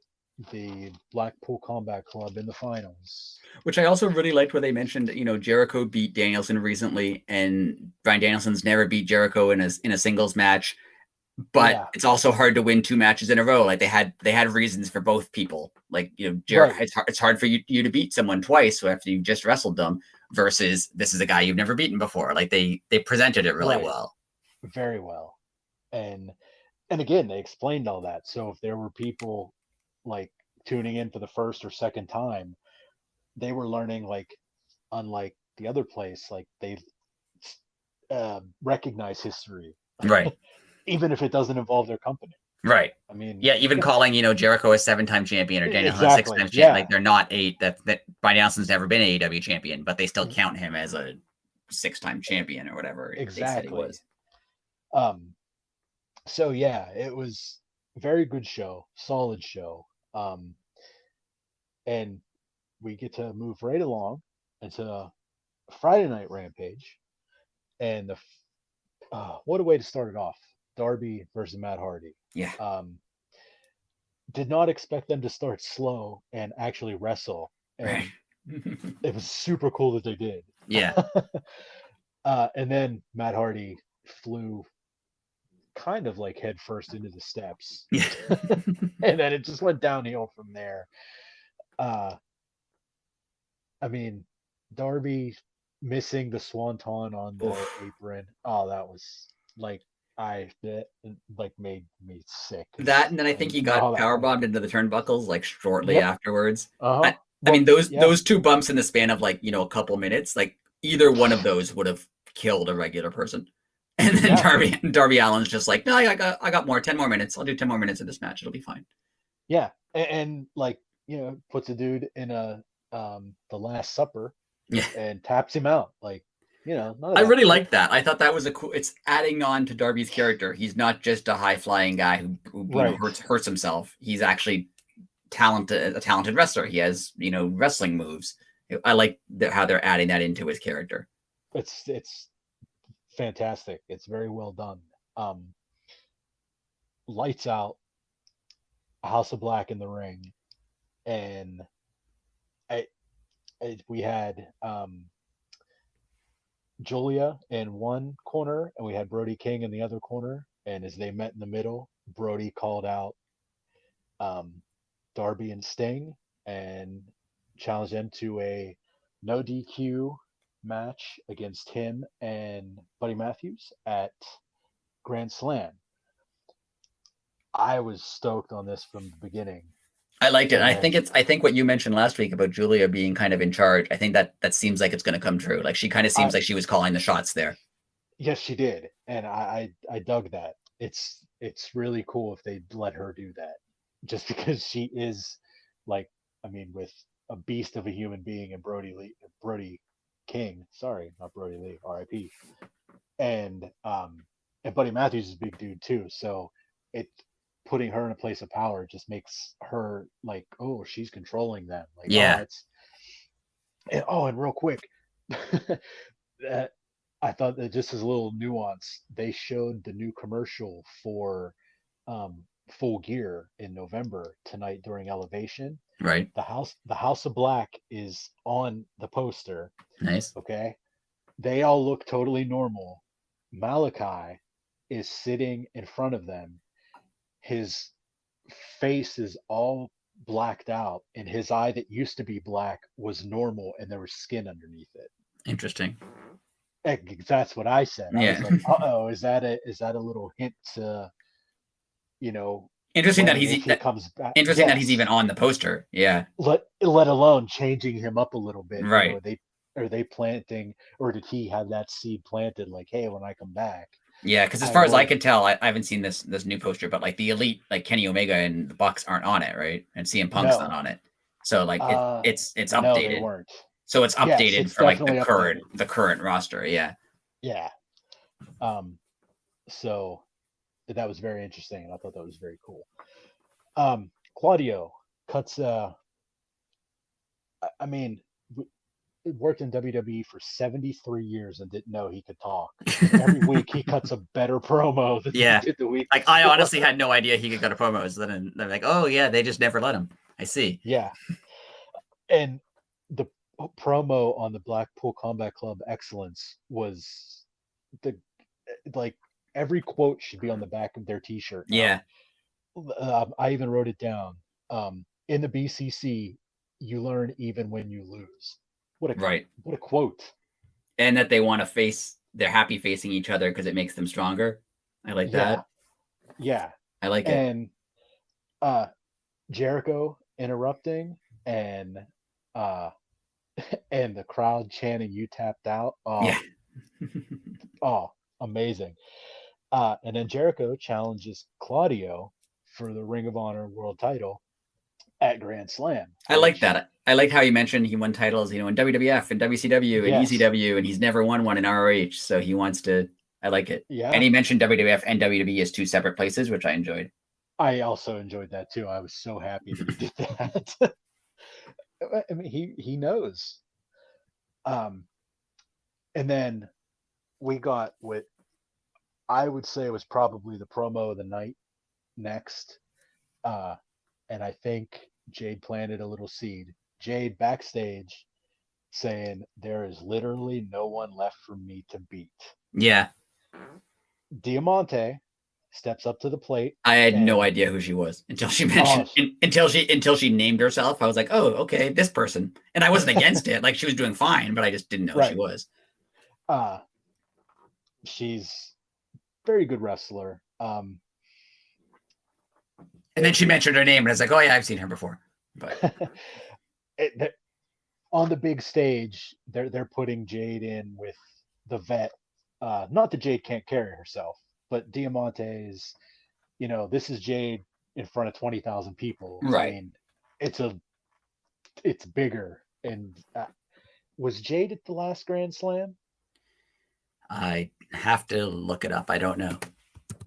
the Blackpool Combat Club in the finals. Which I also really liked where they mentioned, Jericho beat Danielson recently, and Bryan Danielson's never beat Jericho in a singles match. But it's also hard to win 2 matches in a row. Like they had reasons for both people. Like Jericho, it's hard for you to beat someone twice after you just wrestled them. Versus this is a guy you've never beaten before. Like they presented it really well. Very well. And again, they explained all that. So if there were people like tuning in for the first or second time, they were learning, like, unlike the other place, like they recognize history, right? Even if it doesn't involve their company, right? I mean, yeah, even calling Jericho a 7-time champion or Danielson a 6-time champion, yeah. Like they're not that Bryan Danielson's never been an AEW champion, but they still count him as a 6-time champion or whatever exactly. They said he was. So yeah, it was a very good show, solid show. And we get to move right along into Friday Night Rampage, and what a way to start it off. Darby versus Matt Hardy. Yeah. Did not expect them to start slow and actually wrestle. And it was super cool that they did. Yeah. And then Matt Hardy flew kind of like head first into the steps. Yeah. And then it just went downhill from there. I mean, Darby missing the swanton on the apron. Oh, that was like, made me sick. That, and then I think he got powerbombed into the turnbuckles like shortly afterwards. Uh-huh. I mean, those 2 bumps in the span of like, a couple minutes, like either one of those would have killed a regular person. And then Darby Allin's just like, no, I got more, 10 more minutes. I'll do 10 more minutes of this match. It'll be fine. Yeah. And like, puts a dude in the Last Supper and taps him out. Like, I really liked that. I thought that was it's adding on to Darby's character. He's not just a high flying guy who hurts himself. He's actually a talented wrestler. He has, wrestling moves. I like how they're adding that into his character. It's fantastic. It's very well done. Lights out, House of Black in the ring, and we had Julia in one corner, and we had Brody King in the other corner. And as they met in the middle, Brody called out Darby and Sting and challenged them to a no DQ match against him and Buddy Matthews at Grand Slam. I was stoked on this from the beginning. I liked it. And I think what you mentioned last week about Julia being kind of in charge, I think that seems like it's going to come true. Like she kind of seems like she was calling the shots there. Yes, she did. And I dug that. It's really cool if they let her do that, just because she is with a beast of a human being and Brody King, sorry, not Brody Lee, R.I.P. And Buddy Matthews is a big dude too. So putting her in a place of power just makes her like, oh, she's controlling them. Like, yeah. And real quick, I thought that just as a little nuance, they showed the new commercial for Full Gear in November tonight during Elevation. Right. The House of Black is on the poster. Nice. Okay. They all look totally normal. Malachi is sitting in front of them. His face is all blacked out, and his eye that used to be black was normal, and there was skin underneath it. Interesting. That's what I said. Yeah. I was like, uh-oh, is that a little hint to, interesting that he comes back. Interesting that he's even on the poster. Yeah. Let alone changing him up a little bit. Right. Are they planting, or did he have that seed planted? Like, hey, when I come back. Yeah, because as far as I can tell, I haven't seen this new poster, but like the Elite, like Kenny Omega and the Bucks aren't on it, right? And CM Punk's not on it. So like it's updated. No, they weren't. So it's updated it's for like the current roster. Yeah. Yeah. So that was very interesting, and I thought that was very cool. Claudio cuts. Worked in WWE for 73 years and didn't know he could talk. Every week he cuts a better promo than he did the week. Like I honestly had no idea he could cut a promo. So then they're like, oh yeah, they just never let him. I see. Yeah. And the promo on the Blackpool Combat Club Excellence was every quote should be on the back of their t-shirt. Yeah. I even wrote it down. In the BCC, you learn even when you lose. What a quote. And that they want to they're happy facing each other because it makes them stronger. I like that. Yeah. I like it. And Jericho interrupting and the crowd chanting "You tapped out." Oh, yeah. Oh, amazing. And then Jericho challenges Claudio for the Ring of Honor World title at Grand Slam. I like that. I like how you mentioned he won titles, in WWF and WCW and ECW, and he's never won one in ROH. So he wants to. I like it. Yeah. And he mentioned WWF and WWE as two separate places, which I enjoyed. I also enjoyed that too. I was so happy that he did that. I mean, he knows. And then we got what I would say was probably the promo of the night next. And I think Jade planted a little seed. Jade backstage saying, there is literally no one left for me to beat. Yeah. Diamante steps up to the plate. I had no idea who she was until she mentioned until she named herself. I was like, oh, okay, this person. And I wasn't against it. Like she was doing fine, but I just didn't know who she was. She's a very good wrestler. And then she mentioned her name, and I was like, oh yeah, I've seen her before. But on the big stage, they're putting Jade in with the vet Not that Jade can't carry herself, but Diamante is, this is Jade in front of 20,000 people. I Right. mean, it's bigger. And was Jade at the last Grand Slam? I have to look it up. I don't know.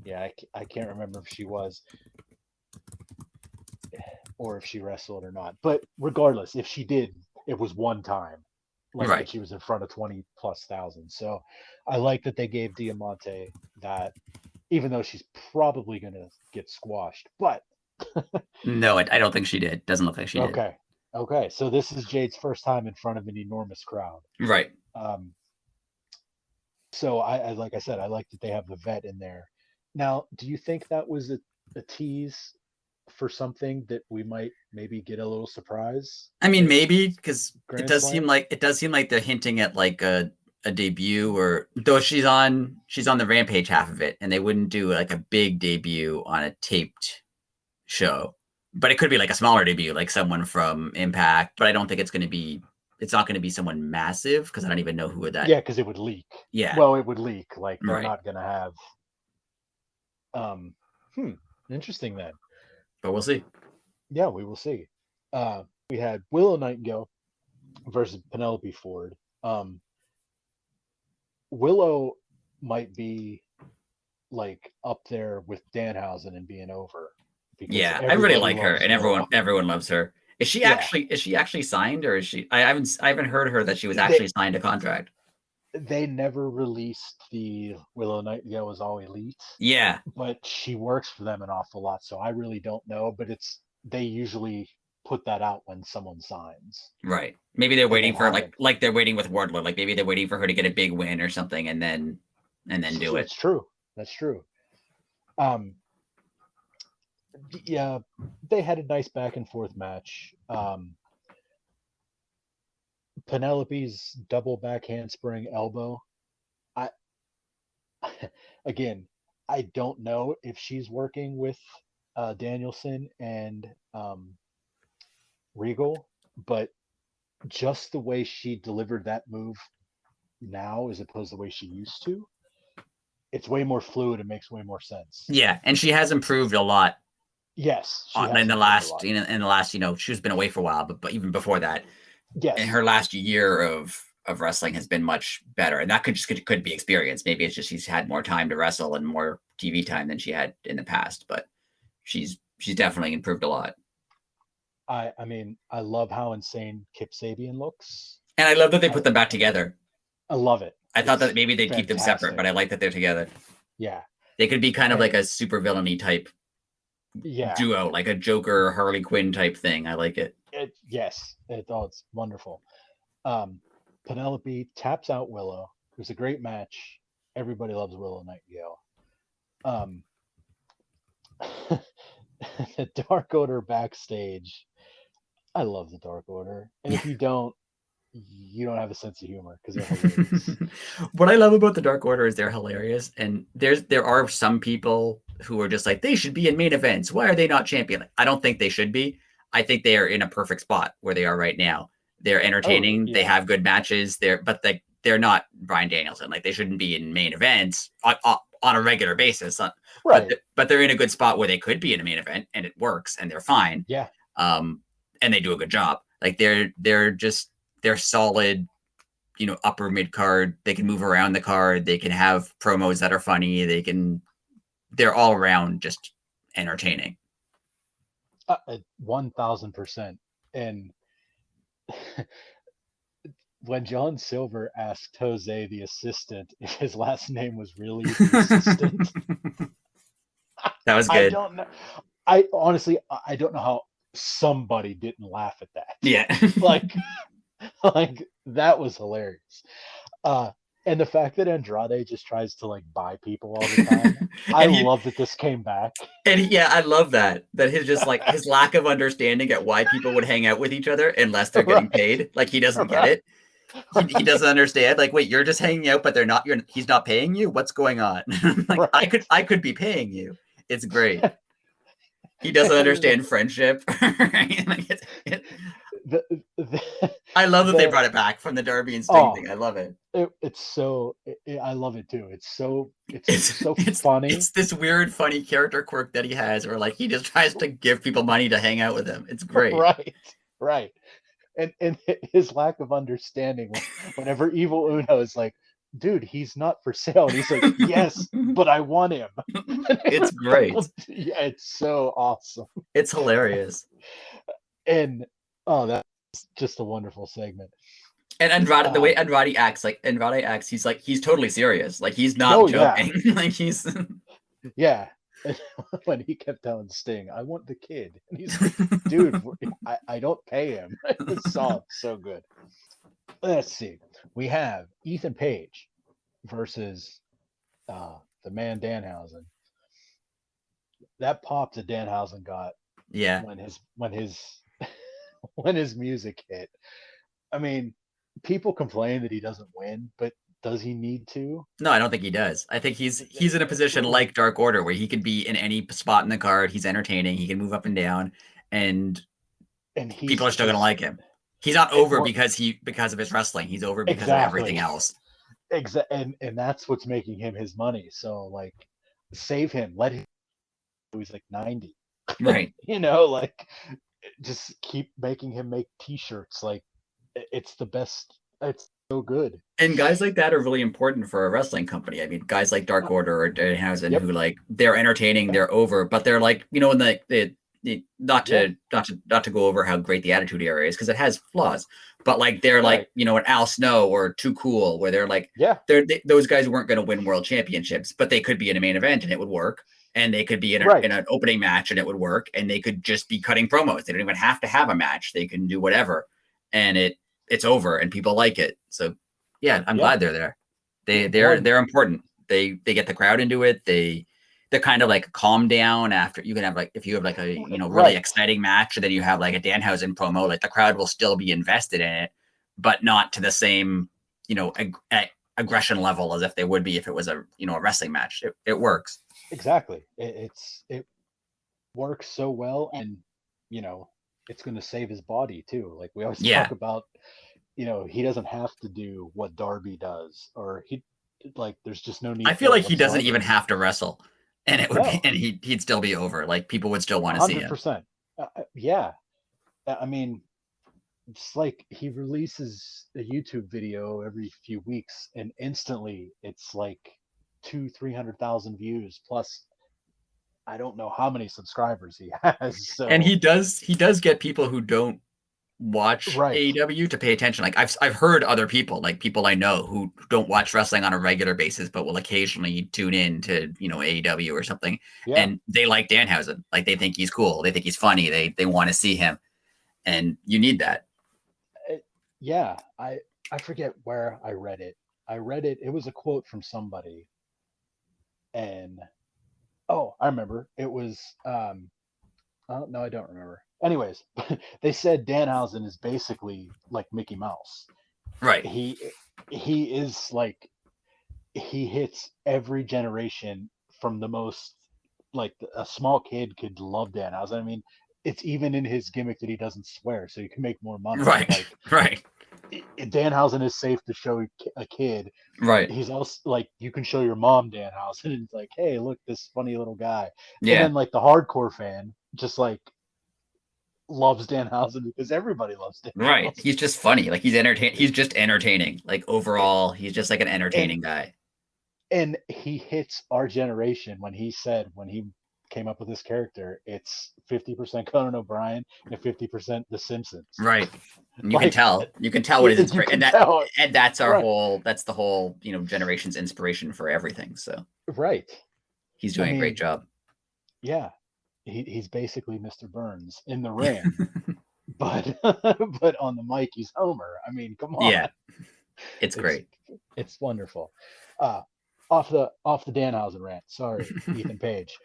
Yeah, I can't remember if she was or if she wrestled or not. But regardless, if she did, it was one time, like that Right. she was in front of 20 plus thousand. So I like that they gave Diamante that, even though she's probably going to get squashed. But No, I don't think she did. Doesn't look like she did. Okay. So this is Jade's first time in front of an enormous crowd. Right. Um, so I like I said, I like that they have the vet in there. Now, do you think that was a tease for something that we might maybe get a little surprise? I mean, maybe because Grand Slam? it does seem like they're hinting at like a debut, or though she's on the Rampage half of it, and they wouldn't do like a big debut on a taped show. But it could be like a smaller debut, like someone from Impact. But I don't think it's going to be. It's not going to be someone massive because I don't even know who would that. Yeah, because it would leak. Yeah. Well, it would leak. Like they're Right. not going to have. Interesting then. But we'll see. Yeah, we will see. We had Willow Nightingale versus Penelope Ford. Willow might be like up there with Danhausen and being over. Yeah, I really like her, and Willow. everyone loves her. Is she actually signed, or is she? I haven't heard her that she was actually signed a contract. They never released the Willow Nightingale was all elite. Yeah, but she works for them an awful lot, so I really don't know. But they usually put that out when someone signs. Right. Maybe they're waiting for like they're waiting with Wardlow. Like maybe they're waiting for her to get a big win or something, and then do it. That's true. That's true. Yeah, they had a nice back and forth match. Penelope's double back handspring elbow. Again, I don't know if she's working with Danielson and Regal, but just the way she delivered that move now as opposed to the way she used to, it's way more fluid and makes way more sense. Yeah, and she has improved a lot. Yes, in the last she's been away for a while, but even before that, yes, and her last year of wrestling has been much better, and that could be experience. Maybe it's just she's had more time to wrestle and more TV time than she had in the past, but she's definitely improved a lot. I mean, I love how insane Kip Sabian looks, and I love that they put them back together. I love it. I thought that maybe they'd keep them separate, but I like that they're together. Yeah, they could be kind of like a super villainy type duo, like a Joker Harley Quinn type thing. I like it. Yes, it's wonderful. Penelope taps out Willow. It was a great match. Everybody loves Willow Nightingale. The Dark Order backstage. I love the Dark Order, and if you don't have a sense of humor because they're hilarious. What I love about the Dark Order is they're hilarious, and there are some people who are just like, they should be in main events. Why are they not champion? I don't think they should be. I think they are in a perfect spot where they are right now. They're entertaining. They have good matches. They're not Bryan Danielson. Like they shouldn't be in main events on a regular basis. Right. But they're in a good spot where they could be in a main event and it works and they're fine. Yeah. And they do a good job. Like they're solid, upper mid card. They can move around the card. They can have promos that are funny. They're all around just entertaining. 1,000%. And when John Silver asked Jose, the assistant, if his last name was really the assistant, that was good. I don't know. I honestly, I don't know how somebody didn't laugh at that. Yeah. like that was hilarious. And the fact that Andrade just tries to like buy people all the time. I love that this came back. And I love that his just like his lack of understanding at why people would hang out with each other unless they're getting paid. Like he doesn't get it. He doesn't understand. Like, wait, you're just hanging out, but he's not paying you. What's going on? Like I could be paying you. It's great. He doesn't understand friendship. I love that they brought it back from the Darby and Sting thing. I love it. I love it too. It's so it's funny. It's this weird, funny character quirk that he has, where like he just tries to give people money to hang out with him. It's great. Right. And his lack of understanding whenever Evil Uno is like, dude, he's not for sale. And he's like, yes, but I want him. It's great. Yeah, it's so awesome. It's hilarious. And that's just a wonderful segment. And Andrade, the way Andrade acts, he's totally serious. Like he's not joking. Yeah. Like he's yeah. And when he kept telling Sting, I want the kid. And he's like, dude, I don't pay him. It's so good. Let's see. We have Ethan Page versus the man Danhausen. That pop that Danhausen got when his music hit. I mean, people complain that he doesn't win, but does he need to? No, I don't think he does. I think he's in a position like Dark Order where he could be in any spot in the card. He's entertaining. He can move up and down, and people are still going to like him. He's not over because of his wrestling. He's over because of everything else. And that's what's making him his money. So like, save him. Let him. He's like 90. Right. Like just keep making him make T-shirts. Like it's the best. It's so good. And guys like that are really important for a wrestling company. I mean, guys like Dark Order or Danhausen who like they're entertaining, they're over, but they're like, in the not to go over how great the Attitude Era is because it has flaws, but like they're like an Al Snow or Too Cool, where they're like those guys weren't going to win world championships, but they could be in a main event and it would work, and they could be in an opening match and it would work, and they could just be cutting promos. They don't even have to have a match; they can do whatever, and it's over and people like it. So yeah, I'm glad they're there. They're important. They get the crowd into it. They're kind of like calm down after. You can have like, if you have like a really exciting match, and then you have like a Danhausen promo, like the crowd will still be invested in it, but not to the same aggression level as if they would be if it was a wrestling match. It works. Exactly. It works so well, and it's going to save his body too. Like we always talk about, he doesn't have to do what Darby does, or there's just no need. I feel like he doesn't even have to wrestle. And it would be, and he'd still be over. Like people would still want to see him. 100%. Yeah. I mean, it's like he releases a YouTube video every few weeks, and instantly it's like 200,000-300,000 views plus. I don't know how many subscribers he has. So. And he does get people who don't watch AEW to pay attention. Like I've heard other people, like people I know who don't watch wrestling on a regular basis, but will occasionally tune in to AEW or something, and they like Danhausen. Like they think he's cool, they think he's funny, they want to see him, and you need that. I forget where I read it. It was a quote from somebody, and I remember it was no, I don't remember. Anyways, they said Danhausen is basically like Mickey Mouse. Right. He is like, he hits every generation from the most, like a small kid could love Danhausen. I mean, it's even in his gimmick that he doesn't swear, so you can make more money. Right. Right. Danhausen is safe to show a kid. Right. He's also like, you can show your mom Danhausen, and it's like, hey, look, this funny little guy. Yeah. And then like the hardcore fan just like loves Danhausen because everybody loves Danhausen. Right. He's just funny. Like he's just entertaining. Like overall, he's just like an entertaining guy. And he hits our generation when he came up with this character. It's 50% Conan O'Brien and 50% The Simpsons. Right. And you can tell what his inspiration, and that's our whole, that's the whole, generation's inspiration for everything. So he's doing a great job. Yeah. He's basically Mr. Burns in the ring, but on the mic he's Homer. I mean, come on. Yeah, it's great. It's wonderful. Off the Danhausen rant. Sorry, Ethan Page.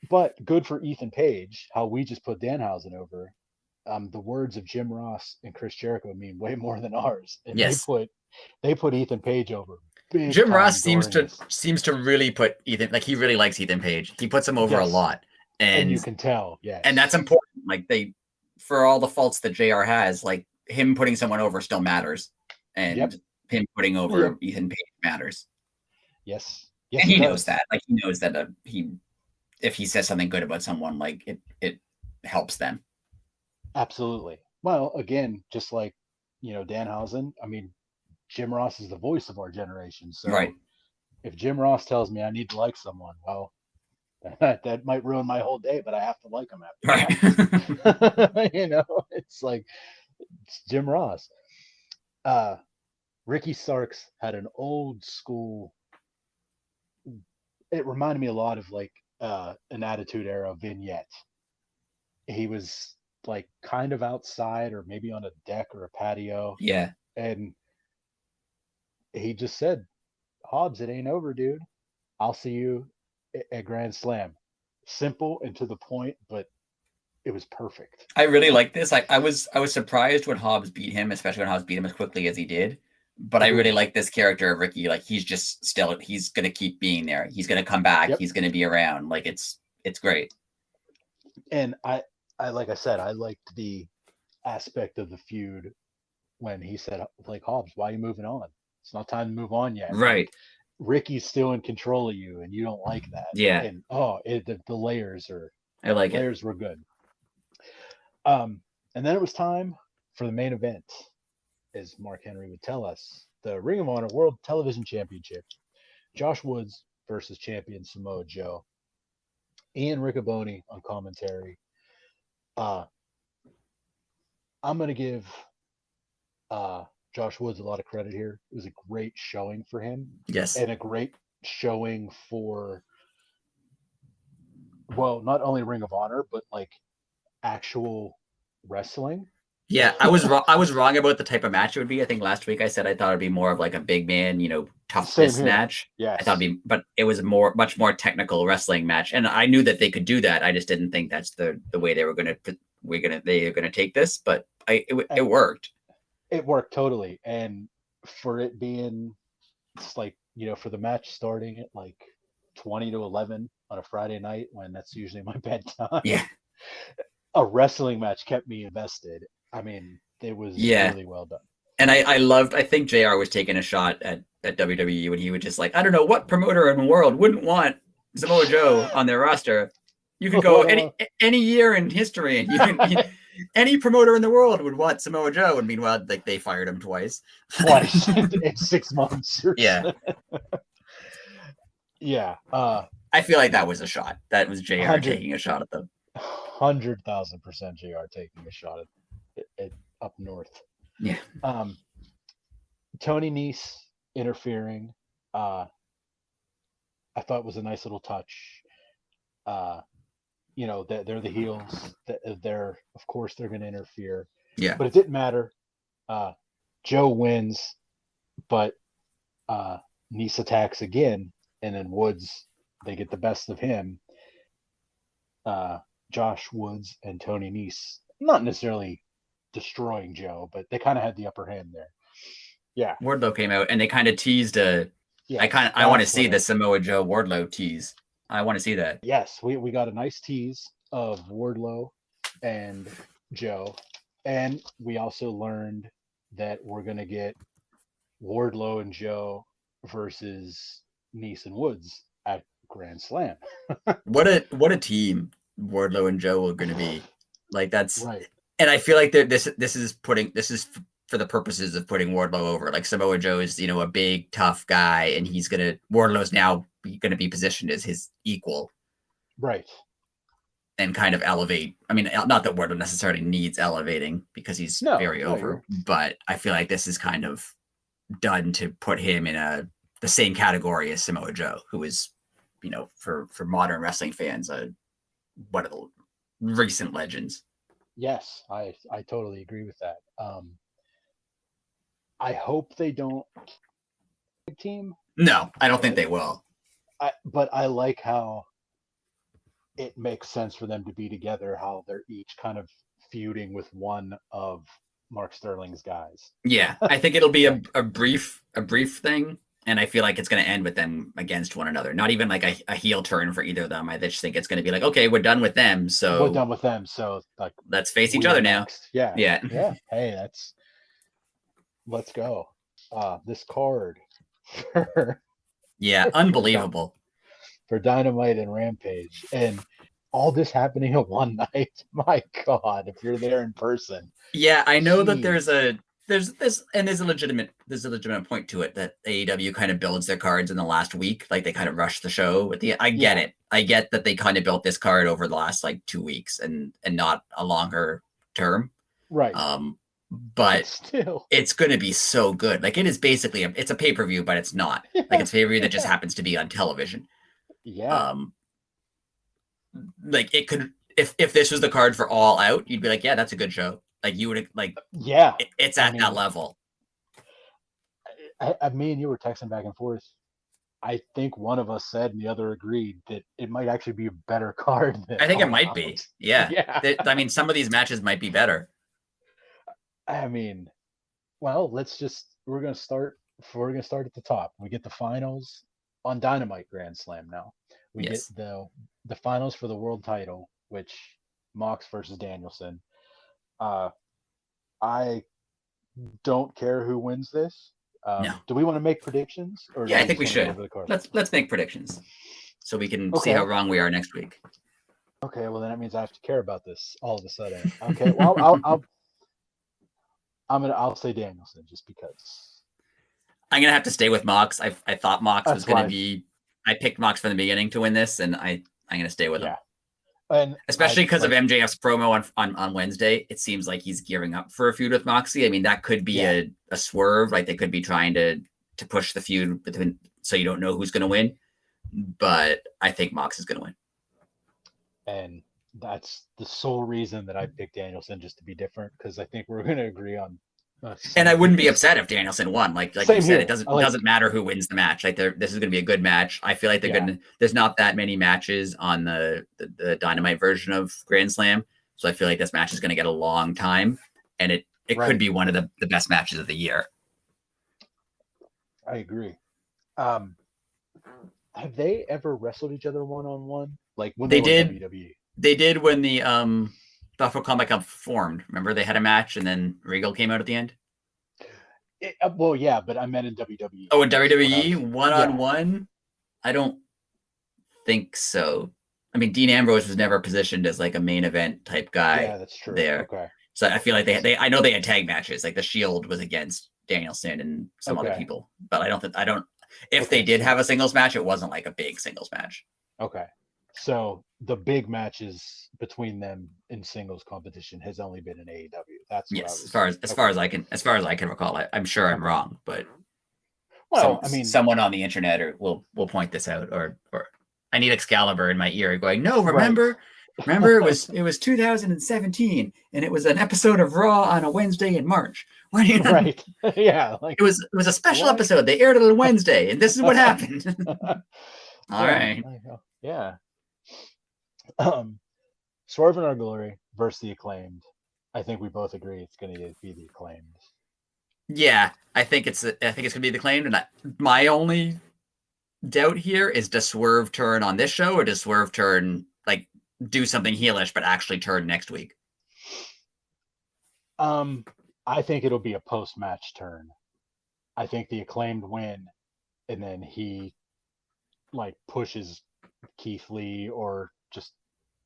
But good for Ethan Page. How we just put Danhausen over. The words of Jim Ross and Chris Jericho mean way more than ours. And they put Ethan Page over. Jim Ross seems to really put Ethan, like he really likes Ethan Page. He puts him over a lot. And you can tell, yeah. And that's important. Like for all the faults that JR has, like him putting someone over still matters, and him putting over Ethan Page matters. Yes, and he knows that. Like he knows that if he says something good about someone, like it helps them. Absolutely. Well, again, just like Danhausen. I mean, Jim Ross is the voice of our generation. So if Jim Ross tells me I need to like someone, well, that might ruin my whole day, but I have to like him after that. It's like it's Jim Ross. Ricky Starks had an old school. It reminded me a lot of like an Attitude Era vignette. He was like kind of outside or maybe on a deck or a patio. Yeah. And he just said, Hobbs, it ain't over, dude. I'll see you at Grand Slam. Simple and to the point, but it was perfect. I really like this. I was surprised when Hobbs beat him, especially when Hobbs beat him as quickly as he did. But I really like this character of Ricky. Like he's gonna keep being there. He's gonna come back. He's gonna be around. Like it's great. And I like I said, I liked the aspect of the feud when he said, like, Hobbs, why are you moving on? It's not time to move on yet. Right. Like, Ricky's still in control of you, and you don't like that. Yeah. And the layers are. I like layers were good. And then it was time for the main event, as Mark Henry would tell us, the Ring of Honor World Television Championship. Josh Woods versus champion Samoa Joe. Ian Riccaboni on commentary. I'm going to give Josh Woods a lot of credit here. It was a great showing for him. Yes. And a great showing for, well, not only Ring of Honor, but like actual wrestling. Yeah, I was wrong about the type of match it would be. I think last week I said I thought it'd be more of like a big man, toughness match. Yes. I thought but it was much more technical wrestling match, and I knew that they could do that. I just didn't think that's the way they were gonna take this, but it worked. It worked totally, and for it being, it's like for the match starting at like 20 to 11 on a Friday night when that's usually my bedtime. Yeah. A wrestling match kept me invested. I mean, it was really well done. And I think JR was taking a shot at WWE when he would just like, I don't know what promoter in the world wouldn't want Samoa Joe on their roster. You could go any year in history, and any promoter in the world would want Samoa Joe. And meanwhile, like they fired him twice in 6 months. Yeah. Yeah. I feel like that was a shot. That was JR taking a shot at them. 100,000% JR taking a shot at up north. Yeah. Tony Nese interfering. I thought was a nice little touch. They're the heels. They're of course they're going to interfere. Yeah. But it didn't matter. Joe wins, but Nese attacks again, and then Woods, they get the best of him. Josh Woods and Tony Nese, not necessarily destroying Joe, but they kind of had the upper hand there. Yeah. Wardlow came out and they kind of teased I want to see the Samoa Joe Wardlow tease. I want to see that. Yes, we got a nice tease of Wardlow and Joe, and we also learned that we're going to get Wardlow and Joe versus Nese and Woods at Grand Slam. What a team Wardlow and Joe are going to be. Like that's right. And I feel like this is for the purposes of putting Wardlow over. Like Samoa Joe is, a big tough guy, and Wardlow's now going to be positioned as his equal. Right. And kind of elevate. I mean, not that Wardlow necessarily needs elevating because he's very over, but I feel like this is kind of done to put him in the same category as Samoa Joe, who is, for modern wrestling fans, one of the recent legends. Yes, I totally agree with that. I hope they don't team. No, I don't think they will. But I like how it makes sense for them to be together, how they're each kind of feuding with one of Mark Sterling's guys. Yeah, I think it'll be a brief thing. And I feel like it's going to end with them against one another. Not even like a heel turn for either of them. I just think it's going to be like, okay, we're done with them. So we're done with them. So like, let's face each we are other now. next. Yeah. Yeah. Yeah. Hey, let's go. This card for, Yeah. Unbelievable. for Dynamite and Rampage. And all this happening in one night. My God, if you're there in person. Yeah, I know that Jeez. there's a legitimate point to it that AEW kind of builds their cards in the last week, like they kind of rush the show. I get it. I get that they kind of built this card over the last like 2 weeks and not a longer term. Right. But still, it's going to be so good. Like it is basically it's a pay-per-view, but it's not. Like it's a pay-per-view that just happens to be on television. Yeah. Like it could if this was the card for All Out, you'd be like, yeah, that's a good show. Like you would like, yeah, it's at that level. Me and you were texting back and forth. I think one of us said and the other agreed that it might actually be a better card than I think it All might Out. be. Yeah. Yeah. I mean, some of these matches might be better. I mean, well, we're gonna start at the top. We get the finals on Dynamite Grand Slam now. We get the finals for the world title, which Mox versus Danielson. I don't care who wins this. No. Do we want to make predictions? Or yeah, I think we should. Over the card? Let's make predictions so we can see how wrong we are next week. Okay, well then that means I have to care about this all of a sudden. Okay, well I'll say Danielson just because. I'm gonna have to stay with Mox. I thought Mox was gonna be. I picked Mox from the beginning to win this, and I'm gonna stay with him. And especially because of MJF's promo on Wednesday, it seems like he's gearing up for a feud with Moxley. I mean, that could be a swerve. Like they could be trying to push the feud between, so you don't know who's going to win. But I think Mox is going to win. And that's the sole reason that I picked Danielson, just to be different, because I think we're going to agree on. And I wouldn't be upset if Danielson won. Like you said, here. It doesn't matter who wins the match. Like this is going to be a good match. I feel like there's not that many matches on the Dynamite version of Grand Slam, so I feel like this match is going to get a long time, and it could be one of the best matches of the year. I agree. Have they ever wrestled each other one-on-one? Like when they did WWE? They did when the Buffalo Combat Club formed. Remember, they had a match, and then Regal came out at the end. Well, yeah, but I meant in WWE. Oh, in WWE, one-on-one? I don't think so. I mean, Dean Ambrose was never positioned as like a main event type guy. Yeah, that's true. There, okay. So I feel like I know they had tag matches. Like the Shield was against Danielson and some other people, but if they did have a singles match, it wasn't like a big singles match. Okay. So the big matches between them in singles competition has only been in AEW. That's as far as I can recall. I'm sure I'm wrong, but someone on the internet will point this out, or I need Excalibur in my ear going, no, remember it was 2017 and it was an episode of Raw on a Wednesday in March. Right. Yeah. It was a special episode. They aired it on Wednesday, and this is what happened. All right. Yeah. Swerve in Our Glory versus the Acclaimed. I think we both agree it's going to be the Acclaimed. Yeah, I think it's going to be the Acclaimed, and my only doubt here is, does Swerve turn on this show, or does Swerve turn like do something heelish but actually turn next week? I think it'll be a post-match turn. I think the Acclaimed win, and then he like pushes Keith Lee or just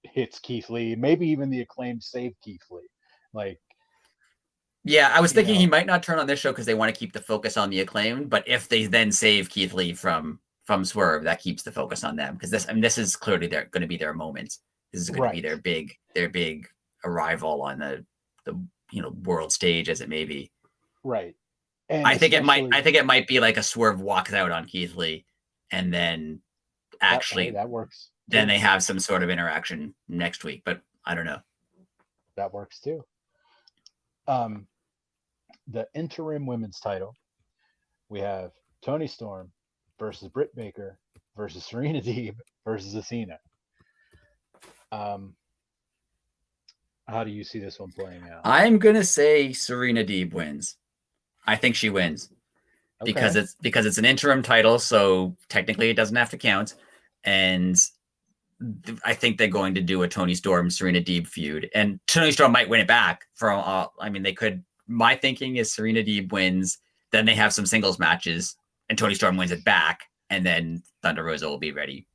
hits Keith Lee. Maybe even the Acclaimed save Keith Lee. Like, yeah, I was thinking he might not turn on this show because they want to keep the focus on the Acclaimed. But if they then save Keith Lee from Swerve, that keeps the focus on them, because this is clearly going to be their moment. This is going to be their big arrival on the world stage, as it may be. Right. And I think it might be like a Swerve walks out on Keith Lee, and then actually that works. Then they have some sort of interaction next week, but I don't know. That works too. The interim women's title, we have Toni Storm versus Britt Baker versus Serena Deeb versus Athena. How do you see this one playing out? I'm gonna say Serena Deeb wins. I think she wins. because it's an interim title, so technically it doesn't have to count. And I think they're going to do a Toni Storm Serena Deeb feud, and Toni Storm might win it back. They could. My thinking is Serena Deeb wins, then they have some singles matches, and Toni Storm wins it back, and then Thunder Rosa will be ready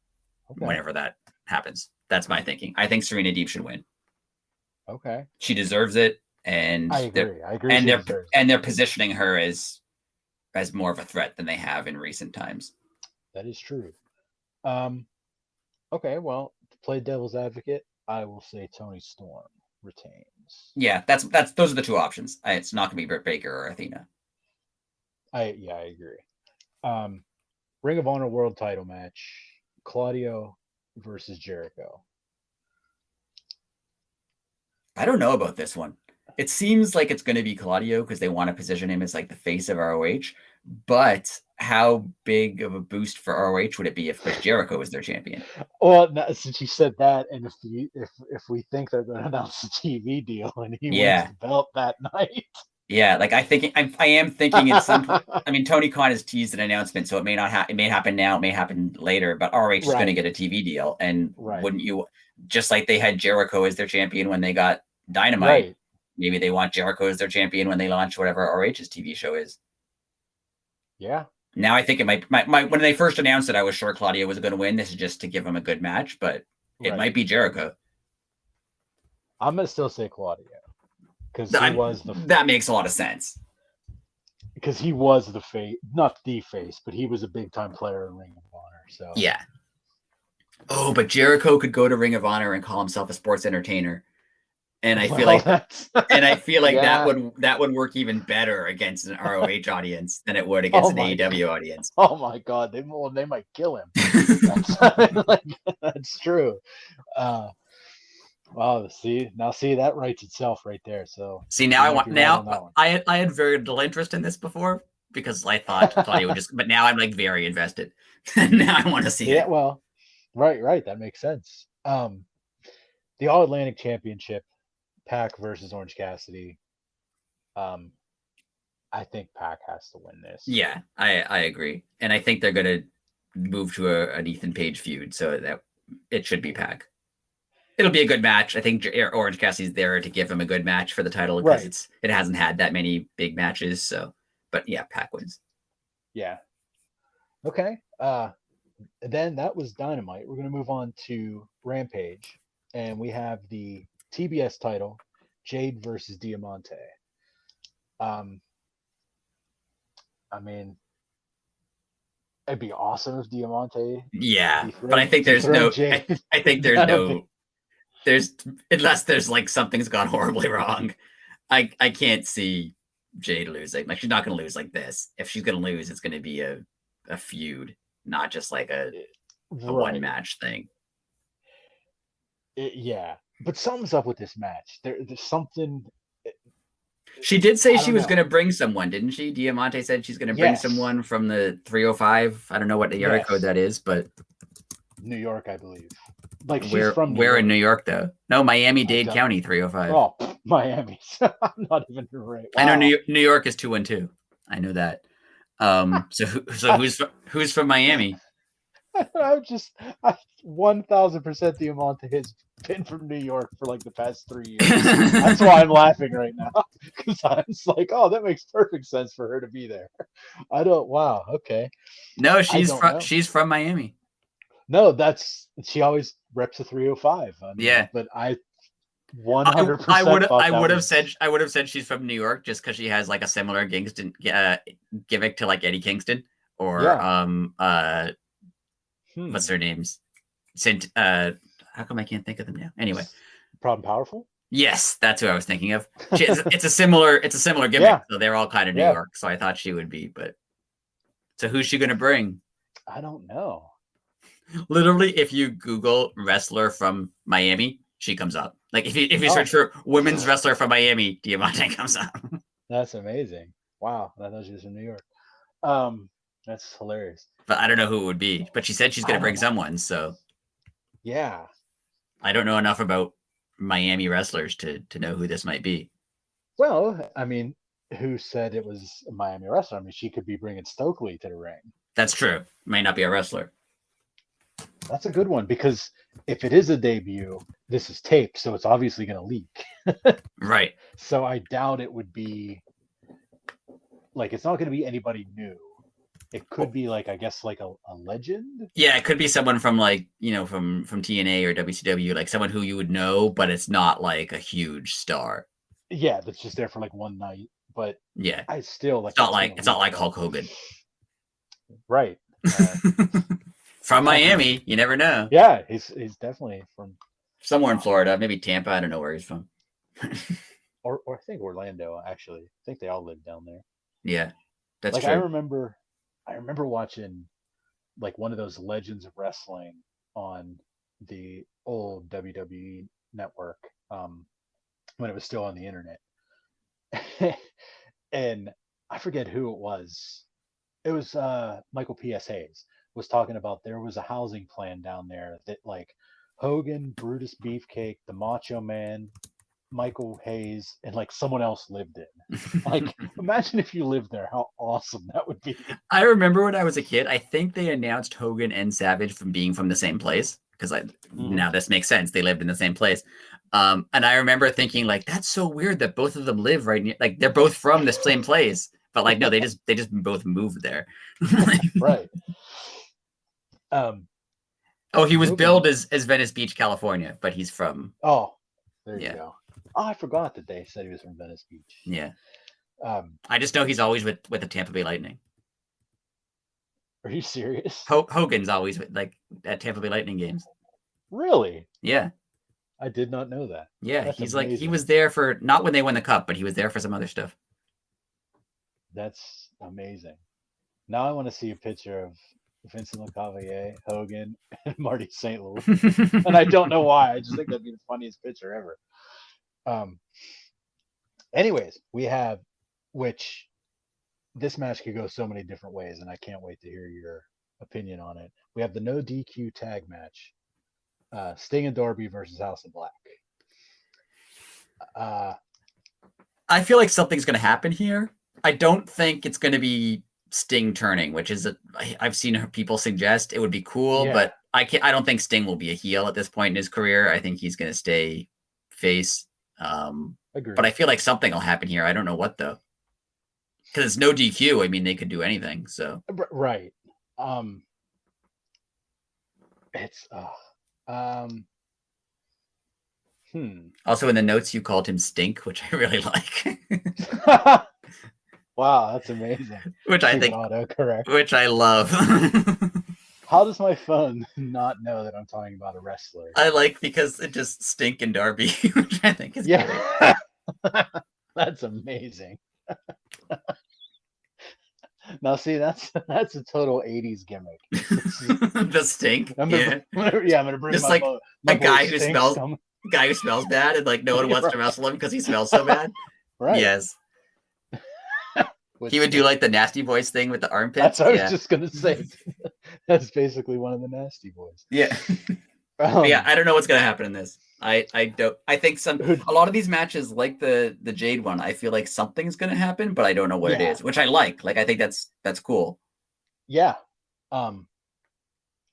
whenever that happens. That's my thinking. I think Serena Deeb should win. Okay. She deserves it, and I agree. And they're positioning her as more of a threat than they have in recent times. That is true. Okay, well, to play devil's advocate, I will say Toni Storm retains. Yeah, those are the two options. It's not going to be Britt Baker or Athena. I agree. Ring of Honor World Title match: Claudio versus Jericho. I don't know about this one. It seems like it's going to be Claudio because they want to position him as like the face of ROH. But how big of a boost for ROH would it be if Chris Jericho was their champion? Well, since you said that, and if we think they're going to announce a TV deal and he wins the belt that night. Yeah, like I am thinking at some point. I mean, Tony Khan has teased an announcement, so it may not it may happen now, it may happen later, but ROH is going to get a TV deal, and wouldn't you? Just like they had Jericho as their champion when they got Dynamite, maybe they want Jericho as their champion when they launch whatever ROH's TV show is. Yeah. Now I think it might when they first announced it, I was sure Claudio was going to win. This is just to give him a good match, but it might be Jericho. I'm going to still say Claudio. Because that makes a lot of sense. Because he was the face, not the face, but he was a big time player in Ring of Honor. So yeah. Oh, but Jericho could go to Ring of Honor and call himself a sports entertainer, and I feel like that would work even better against an ROH audience than it would against an AEW audience. Oh my God, they might kill him. That's true. Wow, see that writes itself right there. So see I had very little interest in this before because I thought Claudio would but now I'm like very invested. Now I want to see it. Yeah, well, right, that makes sense. The All Atlantic Championship, Pac versus Orange Cassidy. I think Pac has to win this. Yeah, I agree, and I think they're gonna move to an Ethan Page feud, so that it should be Pac. It'll be a good match. I think Orange Cassidy's there to give him a good match for the title because it hasn't had that many big matches. So, but yeah, Pac wins. Yeah. Okay. Then that was Dynamite. We're going to move on to Rampage, and we have the TBS title, Jade versus Diamante. I mean, it'd be awesome if Diamante. Yeah, but I think there's no. I think there's no. Unless there's like something's gone horribly wrong. I can't see Jade losing. Like she's not going to lose like this. If she's going to lose, it's going to be a feud, not just like a one match thing. Yeah, but something's up with this match. There's something. She did say she was going to bring someone, didn't she? Diamante said she's going to bring someone from the 305. I don't know what the area code that is, but New York, I believe. Like she's from New York. In New York though? No, Miami-Dade County 305. Oh, Miami. I'm not even right. Wow. I know New York is 212. I know that. So who's from Miami? I 1000% Diamante has been from New York for like the past 3 years. That's why I'm laughing right now because I was like, oh, that makes perfect sense for her to be there. Wow, okay. No, she's from Miami. No, she always reps a 305. But I 100%. I would have said she's from New York just because she has like a similar Kingston gimmick to like Eddie Kingston or what's their names? How come I can't think of them now? Anyway, Problem Powerful. Yes, that's who I was thinking of. It's a similar gimmick, so they're all kind of New York. So I thought she would be, but so who's she gonna bring? I don't know. Literally, if you Google wrestler from Miami, she comes up. Like if you search for women's wrestler from Miami, Diamante comes up. That's amazing. Wow, I thought she was from New York. That's hilarious. But I don't know who it would be. But she said she's going to bring someone. So yeah, I don't know enough about Miami wrestlers to know who this might be. Well, I mean, who said it was a Miami wrestler. I mean, she could be bringing Stokely to the ring. That's true. May not be a wrestler. That's a good one because if it is a debut, this is taped, so it's obviously going to leak. Right. So I doubt it would be like it's not going to be anybody new. It could be like I guess like a legend. Yeah, it could be someone from like from TNA or WCW, like someone who you would know, but it's not like a huge star. Yeah, that's just there for like one night. But yeah, I still like it's not like Hulk Hogan. Right. From Miami, you never know. Yeah, he's definitely from somewhere in Florida, maybe Tampa. I don't know where he's from. or I think Orlando. Actually, I think they all live down there. Yeah, that's like true. I remember watching like one of those Legends of Wrestling on the old WWE network when it was still on the internet, and I forget who it was. It was Michael P.S. Hayes was talking about there was a housing plan down there that like Hogan, Brutus Beefcake, the Macho Man, Michael Hayes, and like someone else lived in. Like, imagine if you lived there, how awesome that would be. I remember when I was a kid, I think they announced Hogan and Savage from being from the same place because now this makes sense. They lived in the same place. And I remember thinking like, that's so weird that both of them live right near, like they're both from the same place. But like, no, they just both moved there. Right. He was billed as Venice Beach, California, but he's from. Oh, there you go. Oh, I forgot that they said he was from Venice Beach. Yeah. I just know he's always with the Tampa Bay Lightning. Are you serious? Hogan's always like at Tampa Bay Lightning games. Really? Yeah. I did not know that. Yeah, he's amazing. Like he was there for not when they won the cup, but he was there for some other stuff. That's amazing. Now I want to see a picture of Vincent LeCavalier, Hogan, and Marty St. Louis. And I don't know why. I just think that'd be the funniest picture ever. Anyways, we have, which this match could go so many different ways, and I can't wait to hear your opinion on it. We have the no DQ tag match. Sting and Darby versus House of Black. I feel like something's going to happen here. I don't think it's going to be Sting turning, which is I've seen people suggest it would be cool, but I don't think Sting will be a heel at this point in his career. I think he's going to stay face. Agreed. But I feel like something will happen here. I don't know what though, because it's no DQ. I mean, they could do anything. So right. It's Also, in the notes, you called him Stink, which I really like. Wow, that's amazing. Which I think autocorrect. Which I love. How does my phone not know that I'm talking about a wrestler? I like because it just Stink and Darby, which I think is great. That's amazing. Now, see, that's a total '80s gimmick. The Stink. I'm gonna bring just my like a guy who smells bad, and like no one wants to wrestle him because he smells so bad. Right. Yes. He would do like the Nasty Boys thing with the armpits. That's what I was just gonna say. That's basically one of the Nasty Boys. Yeah. Yeah, I don't know what's gonna happen in this. I don't. I think a lot of these matches, like the Jade one, I feel like something's gonna happen, but I don't know what it is. Which I like. Like I think that's cool. Yeah.